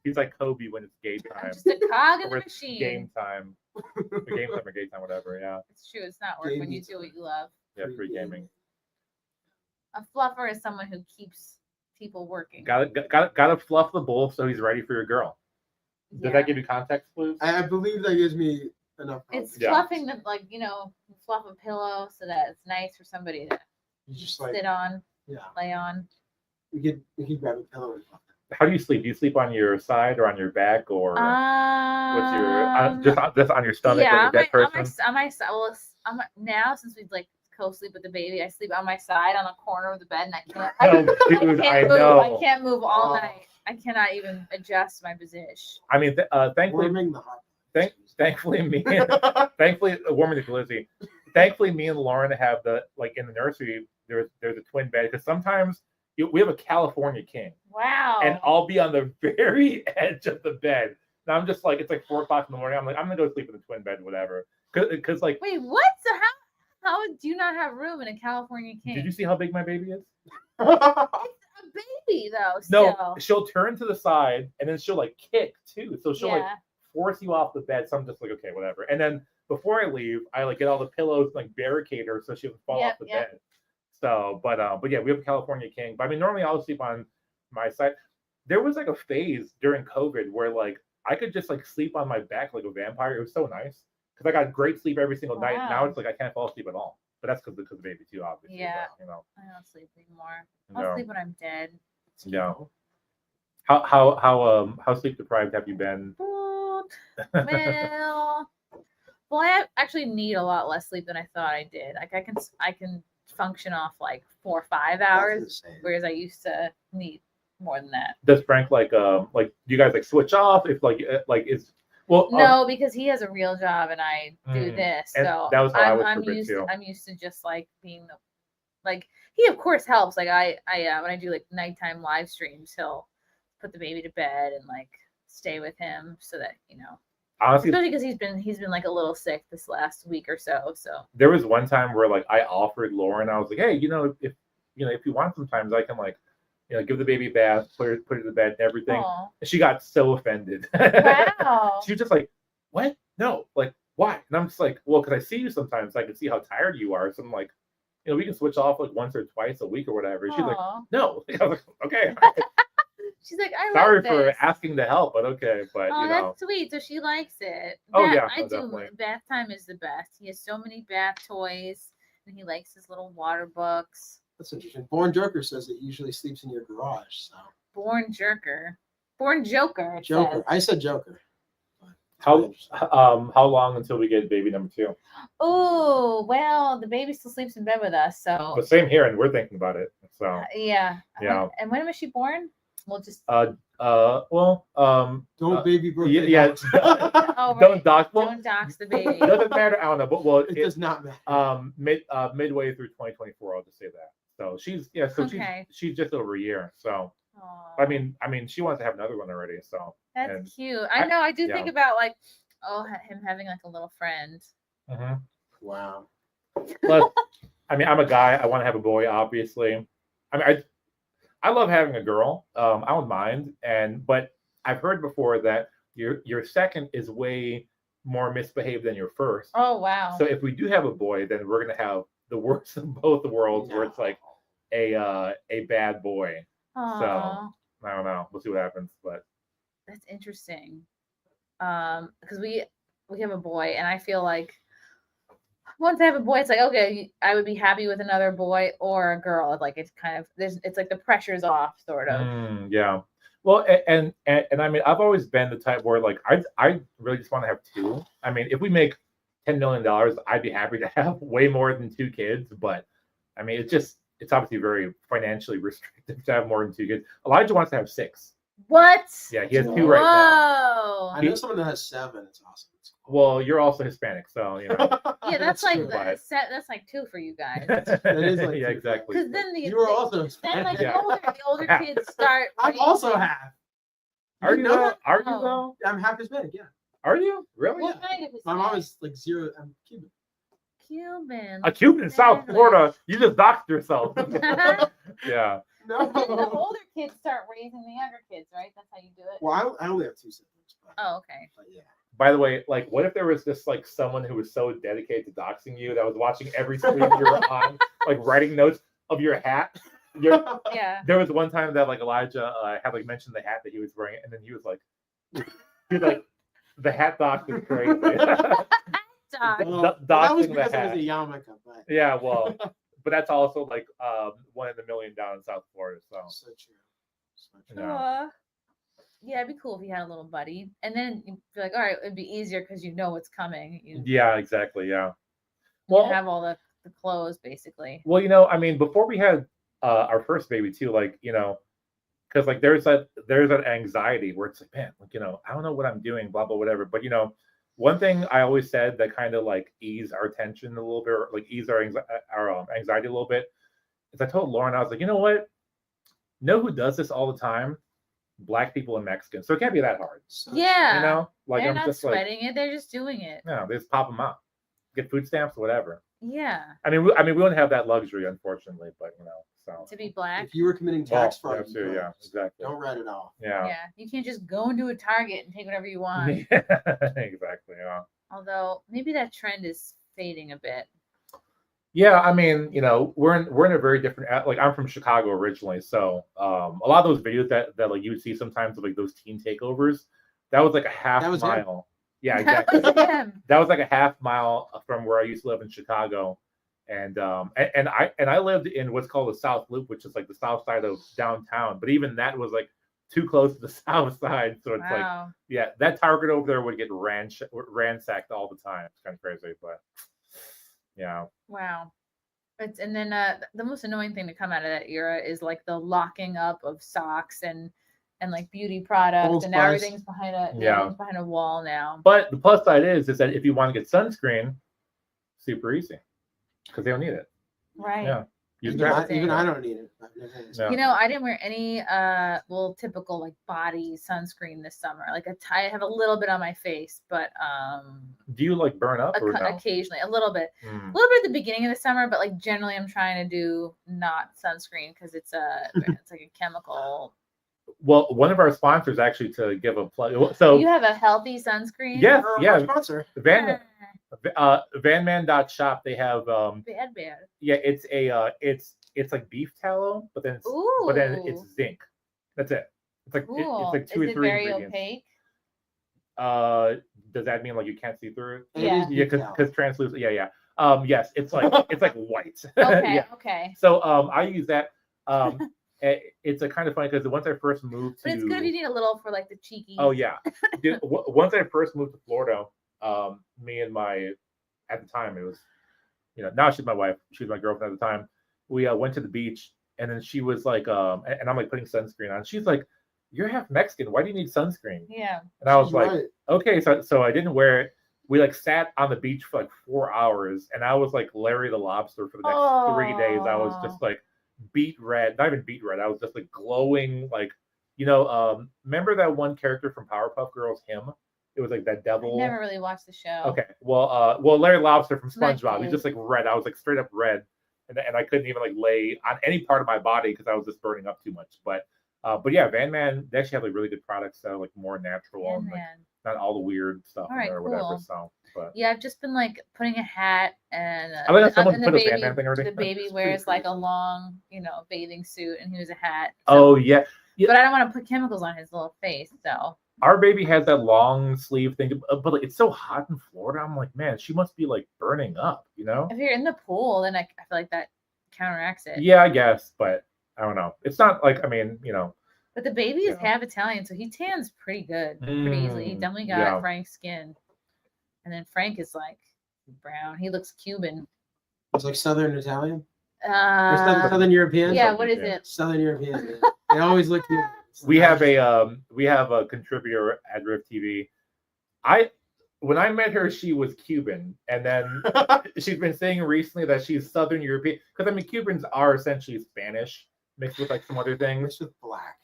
He's like Kobe when it's game time. Just a cog in the machine. Game time. Or game time or game time, whatever. Yeah. It's true. It's not work when you do what you love. Yeah, free gaming. A fluffer is someone who keeps people working. Gotta fluff the bull so he's ready for your girl. Does that give you context clues? I believe that gives me enough. It's fluffing the fluff a pillow so that it's nice for somebody to just sit on, lay on. We could grab a pillow and fluff it. How do you sleep? Do you sleep on your side or on your back, or what's your just on your stomach? Yeah, like a dead person? on my side. Well, now since we've like co-sleep with the baby, I sleep on my side on a corner of the bed, and I can't. I can't move all night. I cannot even adjust my position. I mean, thankfully, thankfully, warming the glizzy. Thankfully, me and Lauren have in the nursery. There's a twin bed because sometimes we have a California king. Wow. And I'll be on the very edge of the bed. And I'm just like, it's like 4 o'clock in the morning. I'm like, I'm gonna go sleep in the twin bed, whatever. Because like, wait, what? So how do you not have room in a California king? Did you see how big my baby is? It's a baby though. No, she'll turn to the side and then she'll like kick too. So she'll like force you off the bed. So I'm just like, okay, whatever. And then before I leave, I like get all the pillows and like barricade her so she doesn't fall off the bed. So, but yeah, we have a California king. But I mean, normally I'll sleep on my side. There was like a phase during COVID where like I could just like sleep on my back like a vampire. It was so nice because I got great sleep every single night. Now it's like I can't fall asleep at all. But that's because of the baby too, obviously. Yeah, but, I don't sleep anymore. I'll sleep when I'm dead. Yeah. How sleep deprived have you been? Well, I actually need a lot less sleep than I thought I did. Like I can function off like 4 or 5 hours, whereas I used to need more than that. Does Frank like do you guys like switch off if it's no, because he has a real job and I do this. So that was how I was I'm used to just like being he of course helps. Like I when I do like nighttime live streams, he'll put the baby to bed and like stay with him so that honestly, especially because he's been like a little sick this last week or so. So there was one time where like I offered Lauren, I was like, hey, if you want, sometimes I can like give the baby a bath, put her to bed and everything. Aww. And she got so offended. Wow. She was just like, what? No, like why? And I'm just like, well, because I see you sometimes, I can see how tired you are. So I'm like, we can switch off like once or twice a week or whatever. She's like, no. I was like, okay. She's like, sorry for asking to help, but okay. But that's sweet. So she likes it. I do. Definitely. Bath time is the best. He has so many bath toys, and he likes his little water books. That's interesting. Born Jerker says it usually sleeps in your garage. So Born Jerker. Born Joker. It Joker. says. I said Joker. How long until we get baby number 2? Oh, well, the baby still sleeps in bed with us, so Well, same here, and we're thinking about it. So yeah. Yeah. And when was she born? We'll just Don't baby birthday. yeah. oh, Don't right. dox. Well, Don't dox the baby. doesn't matter. I don't know, but well, It does not matter. midway through 2024, I'll just say that. So she's Okay. she's just over a year. So Aw. I mean, she wants to have another one already. So That's and- cute. I know. I do think yeah. about like, him having like a little friend. Mhm. Wow. But I mean, I'm a guy. I want to have a boy, obviously. I mean, I love having a girl. I don't mind, but I've heard before that your second is way more misbehaved than your first. Oh wow. So if we do have a boy, then we're gonna have the worst of both the worlds, where it's like a bad boy. Aw, I don't know. We'll see what happens, but that's interesting. Because we have a boy, and I feel like once I have a boy, it's like okay, I would be happy with another boy or a girl. Like it's kind of it's like the pressure's off, sort of. yeah. Well, and I mean, I've always been the type where like I really just want to have 2. I mean, if we make $10 million, I'd be happy to have way more than 2 kids. But I mean, it's obviously very financially restrictive to have more than 2 kids. Elijah wants to have 6. What? Yeah, he has 2 right now. Whoa. I know someone that has 7. It's awesome. It's cool. Well, you're also Hispanic, so you know. Yeah, that's like true. that's like 2 for you guys. That is like yeah, 2. exactly. Because then You were also then like Yeah. the older kids start. I'm also half. Are you know though? that? Are you Oh. though? I'm half Hispanic. Yeah. Are you really? What kind of My mom Hispanic? is like 0. I'm Cuban. Cuban. A Cuban in South Exactly. Florida. You just doxed yourself. yeah. No. Then the older kids start raising the younger kids, right? That's how you do it. Well, I only have 2 siblings. But, Oh, okay. but yeah. By the way, like, what if there was just like someone who was so dedicated to doxing you that was watching every screen you were on, like writing notes of your hat? Yeah. There was one time that like Elijah had like mentioned the hat that he was wearing, and then he was like, the hat dox is crazy. Dog. Well, that was doxing the because I was hat. a yarmulke, but Yeah, well, but that's also like 1 in a million down in South Florida. So so true. So true. Yeah. Aw. Yeah, it'd be cool if you had a little buddy. And then you'd be like, all right, it'd be easier because you know what's coming. You yeah, exactly. Yeah. you Well, have all the clothes, basically. well, you know, I mean, before we had our first baby too, like, you know, because like there's an anxiety where it's like, man, like, you know, I don't know what I'm doing, blah blah whatever. But you know, one thing I always said that kind of like ease our tension a little bit, or like ease our anxiety a little bit, is I told Lauren, I was like, you know what? Know who does this all the time? Black people and Mexicans. So it can't be that hard. So Yeah. You know, like They're I'm not just like, sweating it. They're just doing it. no, they just pop them out, get food stamps, whatever. Yeah. I mean, we don't have that luxury, unfortunately, but you know, so. To be black. If you were committing tax Well, fraud, yeah, too, yeah, exactly. don't write it off. Yeah. Yeah. You can't just go into a Target and take whatever you want. Exactly. Yeah. Although maybe that trend is fading a bit. Yeah, I mean, you know, we're in a very different. Like, I'm from Chicago originally, so a lot of those videos that like you would see sometimes of like those teen takeovers, that was like a half That was him. mile. Yeah, That exactly. was him. That was like a half mile from where I used to live in Chicago, and I lived in what's called the South Loop, which is like the south side of downtown. But even that was like too close to the south side, so it's like, Wow. yeah, that Target over there would get ransacked all the time. It's kind of crazy, but yeah. Wow. And then the most annoying thing to come out of that era is like the locking up of socks and like beauty products, Old and now Spice. everything's behind everything's behind a wall now. But the plus side is that if you want to get sunscreen, super easy because they don't need it. Right. Yeah. You Even grab it. I don't need it. I've never had it. Yeah. You know, I didn't wear any typical like body sunscreen this summer. Like I have a little bit on my face, but Do you like burn up or no? occasionally a little bit. Mm. A little bit at the beginning of the summer, but like generally I'm trying to do not sunscreen because it's like a chemical. Well, one of our sponsors actually, to give a plug. So You have a healthy sunscreen? Yes, Our yeah. sponsor. Vanman.shop, they have Bad. yeah, it's like beef tallow, but then it's zinc. That's it. It's like it's Cool. like 2 Is or it 3 very ingredients. opaque? Does that mean like you can't see through it? Yeah. It is Yeah, detailed. because translucent. Yeah. Yes, it's like white. Okay. Yeah. Okay. So I use that. it's a kind of funny because once I first moved to, But it's good if you need a little for like the cheeky. oh yeah, dude, once I first moved to Florida, me and at the time it was, now she's my wife, she was my girlfriend at the time. We went to the beach, and then she was like, and I'm like putting sunscreen on. She's like, "You're half Mexican. Why do you need sunscreen?" Yeah. And I was She's like, right. "Okay." So I didn't wear it. We like sat on the beach for like 4 hours, and I was like Larry the Lobster for the next 3 days. I was just like beet red, not even beet red. I was just like glowing, like remember that one character from Powerpuff Girls, him? It was like that devil. I never really watched the show. Okay, well, Larry Lobster from Not SpongeBob. He's good. just like red. I was like straight up red, and I couldn't even like lay on any part of my body because I was just burning up too much. But yeah, Van Man, they actually have like really good products that are like more natural and like not all the weird stuff All in right, there or cool. whatever. So, but Yeah, I've just been like putting a hat and I like that someone and put a Van Man thing already. the baby wears like a long, bathing suit and he was a hat. Oh yeah. But I don't want to put chemicals on his little face, so. Our baby has that long sleeve thing, but like it's so hot in Florida. I'm like, man, she must be like burning up, If you're in the pool, then I feel like that counteracts it. Yeah, I guess, but I don't know. It's not like, I mean, But the baby is Yeah. half Italian, so he tans pretty good, pretty easily. He definitely got yeah. Frank's skin. And then Frank is like brown. He looks Cuban. It's like Southern Italian. Or Southern European. Yeah, what is it? Southern European. Yeah. They always look. We have a contributor at Rift TV. When I met her, she was Cuban, and then she's been saying recently that she's Southern European because I mean Cubans are essentially Spanish mixed with like some other things. Mixed with black.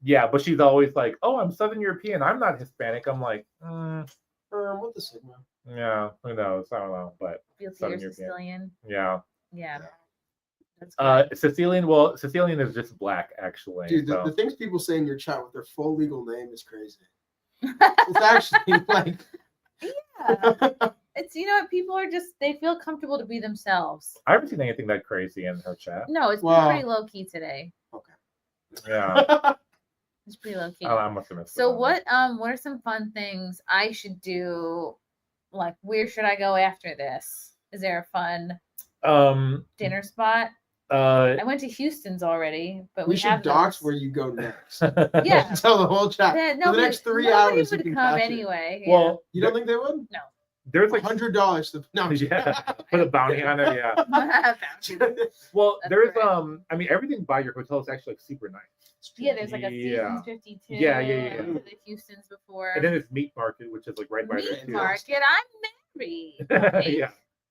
Yeah, but she's always like, "Oh, I'm Southern European. I'm not Hispanic." I'm like, What the signal? yeah, who knows? I don't know, but Southern Sicilian. Yeah. Yeah. That's Sicilian. Well, Sicilian is just black, actually. Dude, so. the things people say in your chat with their full legal name is crazy. It's actually like. Yeah. It's people are just they feel comfortable to be themselves. I haven't seen anything that crazy in her chat. No, it's been pretty low key today. Okay. Yeah. It's pretty low key. I must have missed So it. what are some fun things I should do? Like where should I go after this? Is there a fun dinner spot? I went to Houston's already, but we should have dox those. where you go next. Yeah. Tell the whole chat. No, for the next 3 nobody hours. would you can come catch it. anyway. Well, You don't think they would? No. there's like $100. No. yeah, put a bounty on it. Yeah. Well, That's there's right. I mean everything by your hotel is actually like super nice. Yeah, there's like a Yeah. Seasons 52. Yeah. I went to the Houston's before. And then there's Meat Market, which is like right by there Meat too. Market. I'm married. Yeah.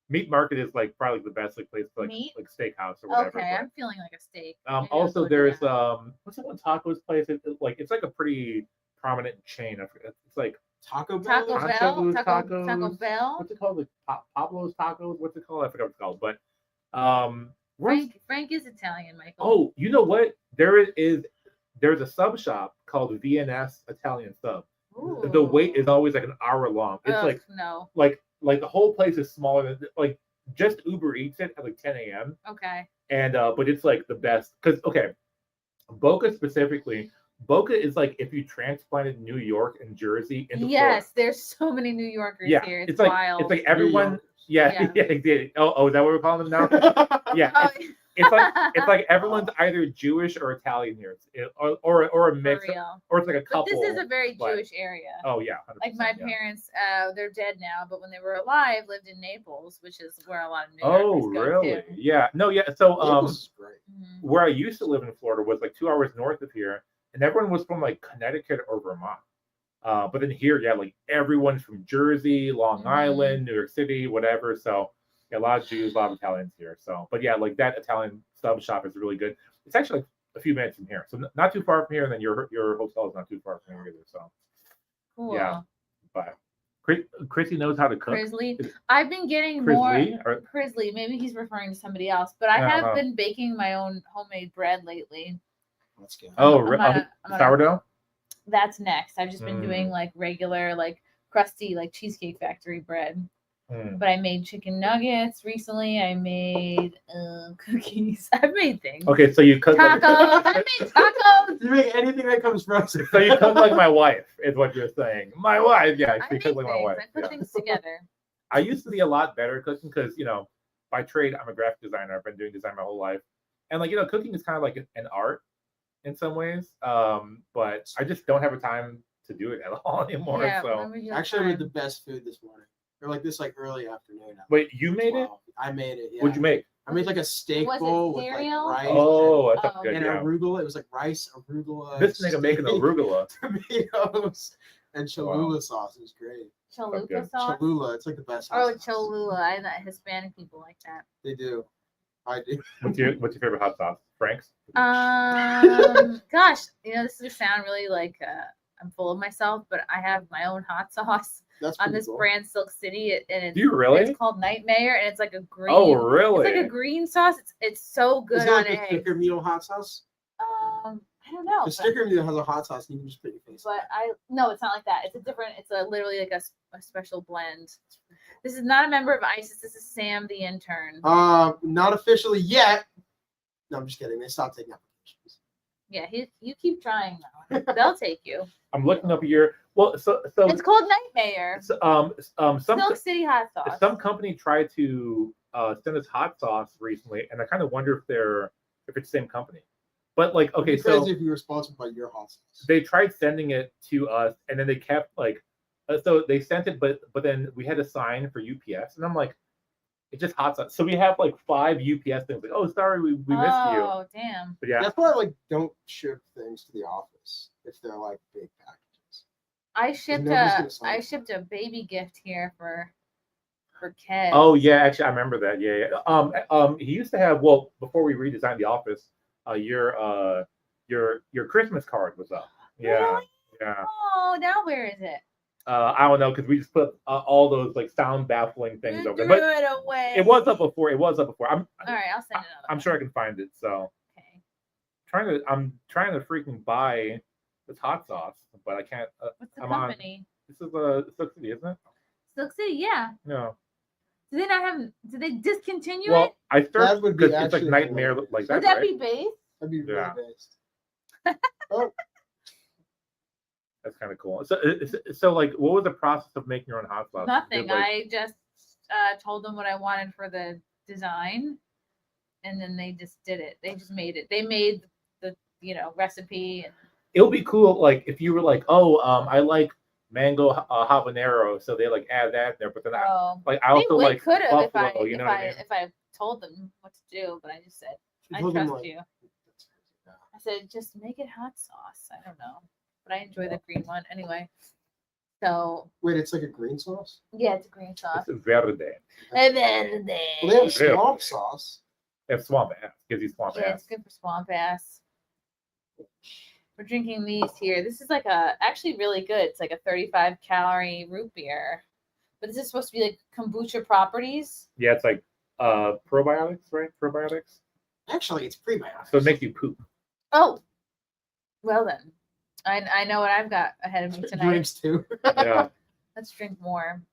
Meat Market is like probably the best like place for Meat? like steakhouse or whatever. Okay, but- I'm feeling like a steak. Maybe I'll also go to there's that. what's that one tacos place? It's like a pretty prominent chain. I forget. It's like Taco Bell? Taco Bell. Anchovies Taco tacos. Bell. What's it called? Like Pablo's Tacos. What's it called? I forgot what it's called. But Frank is Italian, Michael. oh, you know what? There's a sub shop called VNS Italian Sub. Ooh. The wait is always like an hour long. It's Ugh, like no. like the whole place is smaller than like just Uber Eats it at like 10 a.m. Okay. And but it's like the best because okay, Boca specifically. Boca is like if you transplanted New York and Jersey into Yes, Florida. there's so many New Yorkers Yeah, here. it's like wild. it's like everyone. Yeah, Yeah. yeah. Oh, is that what we're calling them now? Yeah, Oh, it's like everyone's either Jewish or Italian here, or a for mix, real. or it's like a But couple. this is a very but- Jewish area. Oh yeah, 100%, Like my yeah. parents, they're dead now, but when they were alive, lived in Naples, which is where a lot of New Oh Yorkers go really? to. Yeah. No, yeah. So Naples is great. Mhm. where I used to live in Florida was like 2 hours north of here, and everyone was from like Connecticut or Vermont. But then here, yeah, like everyone's from Jersey, Long Mhm. Island, New York City, whatever. So yeah, a lot of Jews, a lot of Italians here. So, but yeah, like that Italian sub shop is really good. It's actually like a few minutes from here, so not too far from here. And then your hotel is not too far from here either. So Cool. yeah, but Chrissy knows how to cook. Crisley. I've been getting more Crisley? Or- Crisley. Maybe he's referring to somebody else, but I Yeah, I have don't know. been baking my own homemade bread lately. Let's go. Oh, I'm gonna- sourdough. That's next. I've just been doing Mm. like regular, like crusty, like Cheesecake Factory bread. Mm. But I made chicken nuggets recently. I made cookies. I've made things. Okay, so you cook. Tacos. I made tacos. You make anything that comes frozen. So you cook like my wife, is what you're saying. My wife, yeah, I you make cook like my things. wife. I put yeah. things together. I used to be a lot better at cooking because, by trade, I'm a graphic designer. I've been doing design my whole life. And, cooking is kind of like an art. in some ways. But I just don't have a time to do it at all anymore. Yeah, So whenever you have Actually, I made the time. best food this morning. Or like this early afternoon. wait, you made it? 12. I made it. Yeah. What'd you make? I made like a steak Was it bowl with like cereal? rice. Oh, that's Oh. good. and Yeah. arugula. It was like rice, arugula. This nigga making steak, arugula. tomatoes, and Cholula Wow. sauce. It was great. Chalupa good. sauce. Cholula. It's like the best. Oh, hot sauce. Cholula. I thought Hispanic people like that. They do. I do. What's your favorite hot sauce? Frank's? Gosh, this is gonna sound really like I'm full of myself, but I have my own hot sauce That's on pretty this cool. brand Silk City, and it's, Do you really? it's called Nightmare, and it's like a green. Oh, really? It's like a green sauce. It's so good Is it on like a eggs. sticker meal hot sauce? I don't know. The sticker meal has a hot sauce. And you can just put your face. But no, it's not like that. It's a different. It's literally like a special blend. This is not a member of ISIS. This is Sam the intern. Not officially yet. No, I'm just kidding. They stopped taking applications. Yeah, you keep trying though. They'll take you. I'm looking up your. Well, so It's called Nightmare. some Silk City hot sauce. some company tried to send us hot sauce recently, and I kind of wonder if it's the same company. But like, okay, It'd be crazy so if you were sponsored by your hot sauce. they tried sending it to us, and then they kept like, so they sent it, but then we had to sign for UPS, and I'm like, it's just hot sauce. So we have like 5 UPS things. Like, oh, sorry, we missed you. Oh, damn. But yeah, That's why I like don't ship things to the office if they're like big packages. I shipped nobody's gonna sign I it. shipped a baby gift here for Kev. oh yeah, actually I remember that. Yeah. He used to have, well, before we redesigned the office, your Christmas card was up. Yeah. Really? Yeah. Oh, now where is it? I don't know, because we just put all those like sound baffling things You over threw there. But it away. it was up before. I'm All right, I'll send it another I'm one. sure I can find it. So Okay. I'm trying to freaking buy this hot sauce, but I can't. What's the I'm on- company? This is Silk City, isn't it? Silk City, yeah. No. Do they not have? Did they discontinue Well, it? I searched That would be because it's like actually Nightmare hilarious. like that, Would that right? be base? That'd be really Yeah. based. Oh, That's kind of cool. So like, what was the process of making your own hot sauce? Nothing. Did, like, I just told them what I wanted for the design, and then they just did it. They just made it. They made the recipe. And It'll be cool, like if you were like, oh, I like mango habanero, so they like add that in there. But then I also they like could have if buffalo. I You know what I mean? if I told them what to do, but I just said she I told them, trust like, you. I said just make it hot sauce. I don't know, but I enjoy the green one anyway. So Wait, it's like a green sauce? yeah, it's a green sauce. It's verde. And then Well, they have swamp sauce. They have swamp ass. Gives you swamp yeah, ass. it's good for swamp ass. We're drinking these here. This is like actually really good. It's like a 35 calorie root beer, but this is supposed to be like kombucha properties. Yeah, it's like probiotics, right? Probiotics. Actually, it's prebiotics. So it makes you poop. Oh, well then, I know what I've got ahead of me tonight. Drinks too. Yeah. Let's drink more.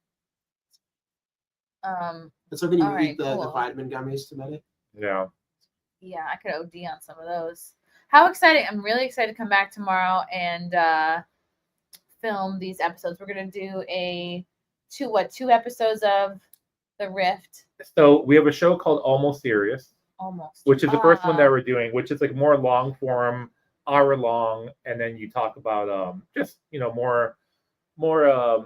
It's like when you All right, eat the cool. vitamin gummies today. Yeah. Yeah, I could OD on some of those. How exciting! I'm really excited to come back tomorrow and film these episodes. We're gonna do two episodes of The Rift. So we have a show called Almost Serious, Almost. which is the first one that Ah. we're doing, which is like more long form, hour long, and then you talk about just more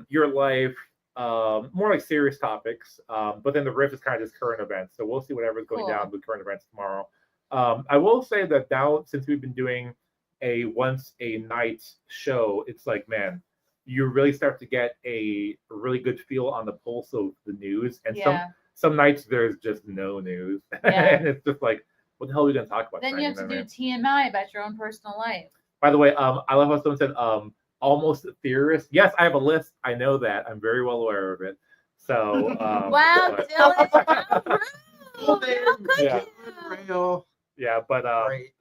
your life, more like serious topics. But then the riff is kind of just current events. So we'll see whatever's going Cool. down with current events tomorrow. I will say that now, since we've been doing a once a night show, it's like, man, you really start to get a really good feel on the pulse of the news. And Yeah. some nights there's just no news. Yeah. And it's just like, what the hell are we gonna talk about? Then tonight? you have know to what I do mean? TMI about your own personal life. By the way, I love how someone said almost theorist. Yes, I have a list. I know that. I'm very well aware of it. So Wow, but- Dylan! How rude! Well, they- How could Yeah. you? Real yeah, but great.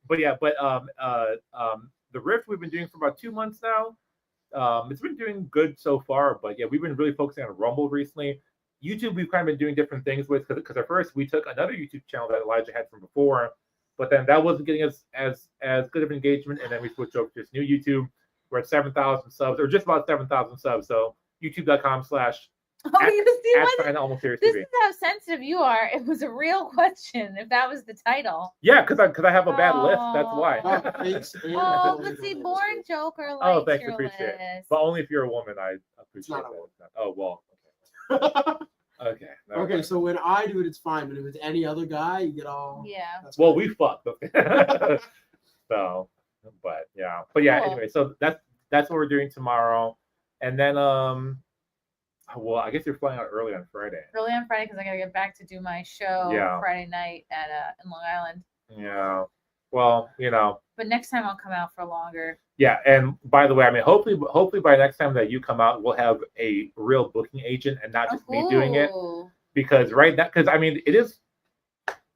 the rift we've been doing for about 2 months now. It's been doing good so far, but yeah, we've been really focusing on Rumble recently. YouTube, we've kind of been doing different things with, because at first we took another YouTube channel that Elijah had from before, but then that wasn't getting us as good of engagement, and then we switched over to this new YouTube. We're at 7,000 subs, or just about 7,000 subs. So youtube.com/. Oh, you see what? at Almost Serious This TV. is how sensitive you are. It was a real question. If that was the title. Yeah, because I have a bad list. That's why. Oh, but see, boring Joker Oh, likes thanks, your appreciate it. list. But only if you're a woman, I appreciate not a that. woman. Oh well. Okay. never Okay, mind. so when I do it, it's fine, but if it's any other guy, you get all. Yeah. That's Well, fine. we fucked. So, but yeah. Cool. Anyway, so that's what we're doing tomorrow, and then well, I guess you're flying out early on Friday. Early on Friday because I gotta get back to do my show Yeah. Friday night at in Long Island. Yeah. Well, But next time I'll come out for longer. Yeah, and by the way, I mean, hopefully by next time that you come out, we'll have a real booking agent and not just me doing it. Ooh. Because I mean, it is.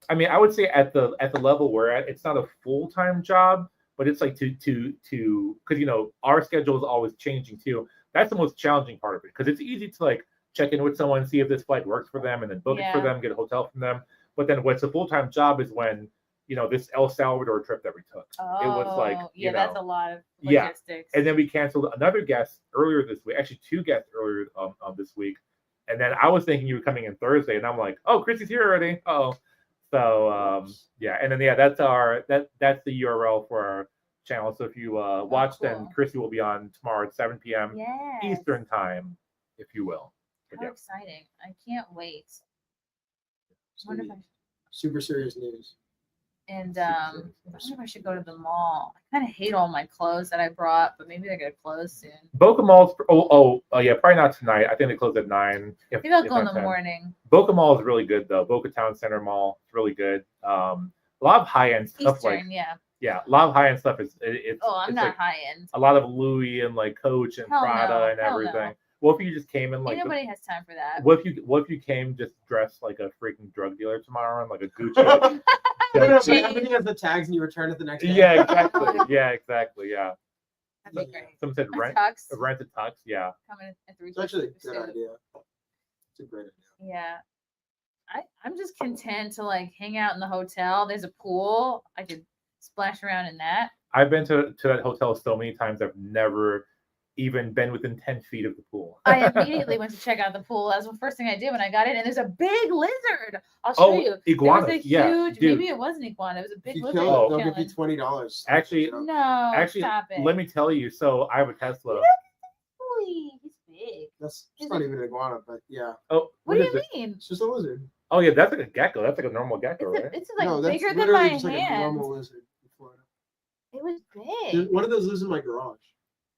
I mean, I would say at the level we're at, it's not a full-time job, but it's like to because our schedule is always changing too. That's the most challenging part of it because it's easy to like check in with someone, see if this flight works for them, and then book it for them, get a hotel from them. But then what's a full-time job is when this El Salvador trip that we took. Oh, It was like that's a lot of Yeah. logistics. And then we canceled another guest earlier this week, actually 2 guests earlier this week. And then I was thinking you were coming in Thursday, and I'm like, oh, Chrissy's here already. Oh, so yeah, and then that's that's the URL for our channel. So if you watch, then Chrissy will be on tomorrow at 7 p.m. Yes. Eastern time, if you will. But How exciting! I can't wait. I wonder if I Super serious news. And I wonder if I should go to the mall. I kind of hate all my clothes that I brought, but maybe they're gonna close soon. Boca Mall's oh yeah, probably not tonight. I think they close at 9. Maybe I'll go in the morning. Boca Mall is really good though. Boca Town Center Mall, it's really good. A lot of high end stuff Eastern, yeah, a lot of high end stuff is it's. Oh, I'm it's not like high end. a lot of Louis and like Coach and Hell Prada no, and hell everything. no. What if you just came in like Nobody has time for that. what if you came just dressed like a freaking drug dealer tomorrow and like a Gucci? Everything has the tags and you return it the next day. Yeah, exactly. Yeah, exactly. Yeah. That'd be great. Someone said A tux. rent a tux. Yeah. Coming at 3. It's actually a good idea. It's a great idea. Yeah. I'm just content to like hang out in the hotel. There's a pool. I could splash around in that. I've been to that hotel so many times. I've never even been within 10 feet of the pool. I immediately went to check out the pool. That was the first thing I did when I got in. And there's a big lizard. I'll show you. Iguanas. There was a Yeah, huge, dude. maybe it was an iguana. It was a big If you lizard. kill it, they'll chilling. give you $20. Actually, No, stop it. let me tell you. So I have a Tesla. Holy, he's big. That's not even an iguana, but yeah. Oh, What do is you it? mean? It's just a lizard. Oh yeah, that's like a gecko. That's like a normal gecko, right? It's like No, that's bigger than literally my just like a hand. normal lizard in Florida. It was There's big. one of those lives in my garage.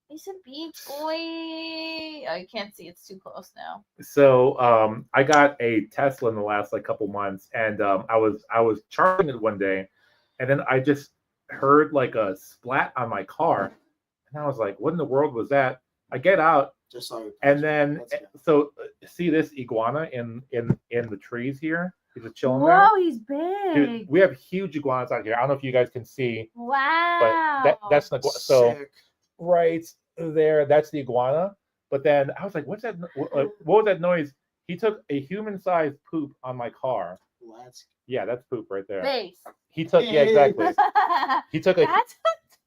He's a big boy. Oh, you can't see. It's too close now. So I got a Tesla in the last like couple months, and I was charging it one day, and then I just heard like a splat on my car, and I was like, "What in the world was that?" I get out, Just like. and then That's good. so see this iguana in the trees here. He's just chilling Whoa, there. he's big. Dude, we have huge iguanas out here. I don't know if you guys can see, Wow. but that's the so Sick. right there. That's the iguana. But then I was like, "What's that? What was that noise?" He took a human-sized poop on my car. Let's. Yeah, that's poop right there. Face. He took exactly. He took a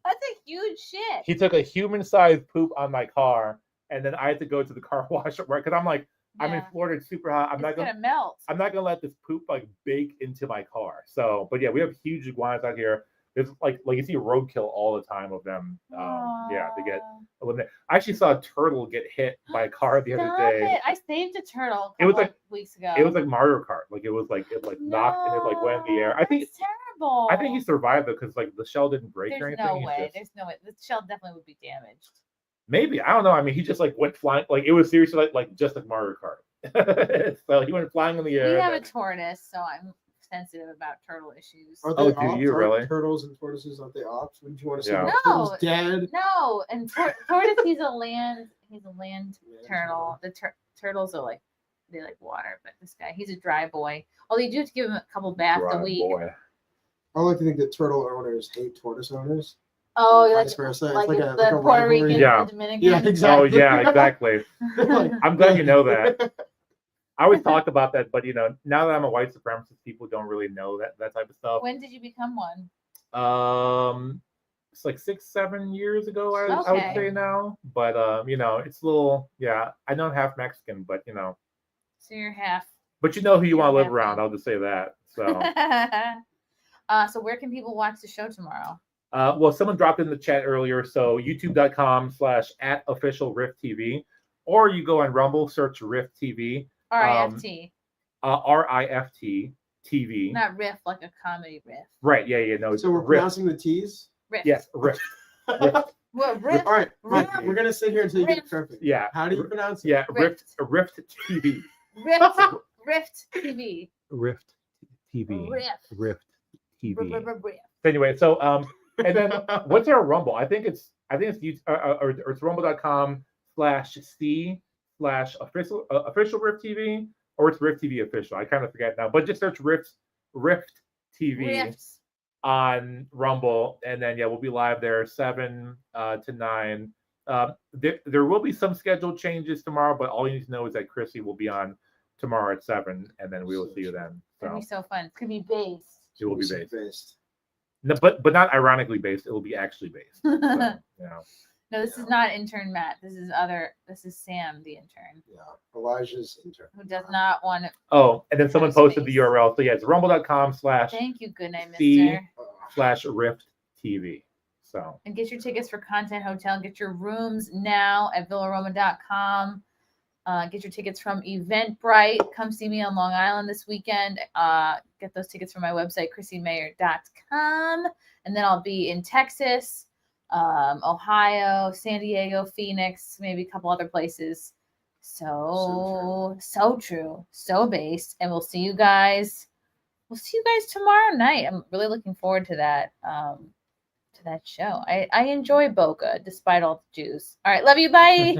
That's a huge shit. he took a human-sized poop on my car, and then I had to go to the car wash right because I'm like, I'm in Yeah. Florida, it's super hot. I'm It's not gonna melt. I'm not gonna let this poop like bake into my car. So, but yeah, we have huge iguanas out here. There's like you see roadkill all the time of them. Yeah, they get eliminated. I actually saw a turtle get hit by a car the other Stop day. it. I saved a turtle a It was couple like- of weeks ago. It was like Mario Kart. Like it was like it like knocked and it like went in the air. I think That's terrible. he survived though because like the shell didn't break or There's anything. no He's way. just- There's no way. The shell definitely would be damaged. Maybe I don't know. I mean, he just like went flying. Like it was seriously like just like Mario Kart. So he went flying in the air. We have a and then- tortoise, so I'm sensitive about turtle issues. Are Oh, they do ops? you Aren't really? Turtles and tortoises, aren't they ops? Wouldn't you want to see Yeah. the No. turtles dead? No, and tortoise, he's a land turtle. The turtles are like they like water, but this guy, he's a dry boy. Although you do have to give him a couple baths a Dry week. boy. I like to think that turtle owners hate tortoise owners. Oh, And like, vice versa. It's like like it's a- the like a Puerto rivalry. Rican, Yeah. the Dominican. Yeah, exactly. Oh yeah, exactly. Like, I'm glad you know that. I always talked about that, but now that I'm a white supremacist, people don't really know that type of stuff. When did you become one? It's like 6-7 years ago, I would Okay. say now. But it's a little, yeah. I know I'm half Mexican, but So you're half. But you know who you want to live Yeah. around. I'll just say that. So, So where can people watch the show tomorrow? well, someone dropped in the chat earlier. So youtube.com/@officialrifttv, or you go on Rumble, search Rift TV. RIFT. RIFT TV. Not riff like a comedy riff. Right. Yeah. No. So we're Rift. pronouncing the T's. Riff. Yes. Rift. Rift. What riff? All right, Rift. we're gonna sit here until you get it Rift. perfect. Yeah. How do you pronounce it? Yeah. Rift. Rift TV. Rift. Rift TV. Rift TV. Rift. Rift TV. Rift. Anyway, so and then what's our Rumble? I think it's or it's rumble.com/c/official Rift TV, or it's Rift TV official. I kind of forget now, but just search Rift TV Rifts. on Rumble, and then we'll be live there 7 to 9. There will be some schedule changes tomorrow, but all you need to know is that Chrissie will be on tomorrow at 7, and then we will see you then. It's gonna So be so fun. It's gonna be based. it will be based. Based. No, but not ironically based. It will be actually based. So, No, yeah. this is not intern Matt. This is Sam, the intern, Yeah, Elijah's intern. who does not want to. Oh, and then someone posted the Space. URL. So it's Thank you, good night, See- mister. rumble.com/Rift TV. So And get your tickets for Content Hotel. Get your rooms now at villaroma.com. Get your tickets from Eventbrite. Come see me on Long Island this weekend. Get those tickets from my website, ChrissieMayr.com. And then I'll be in Texas, Ohio, San Diego, Phoenix, maybe a couple other places. So true. So based. And we'll see you guys. We'll see you guys tomorrow night. I'm really looking forward to that. To that show. I enjoy Boca despite all the Jews. All right. Love you. Bye.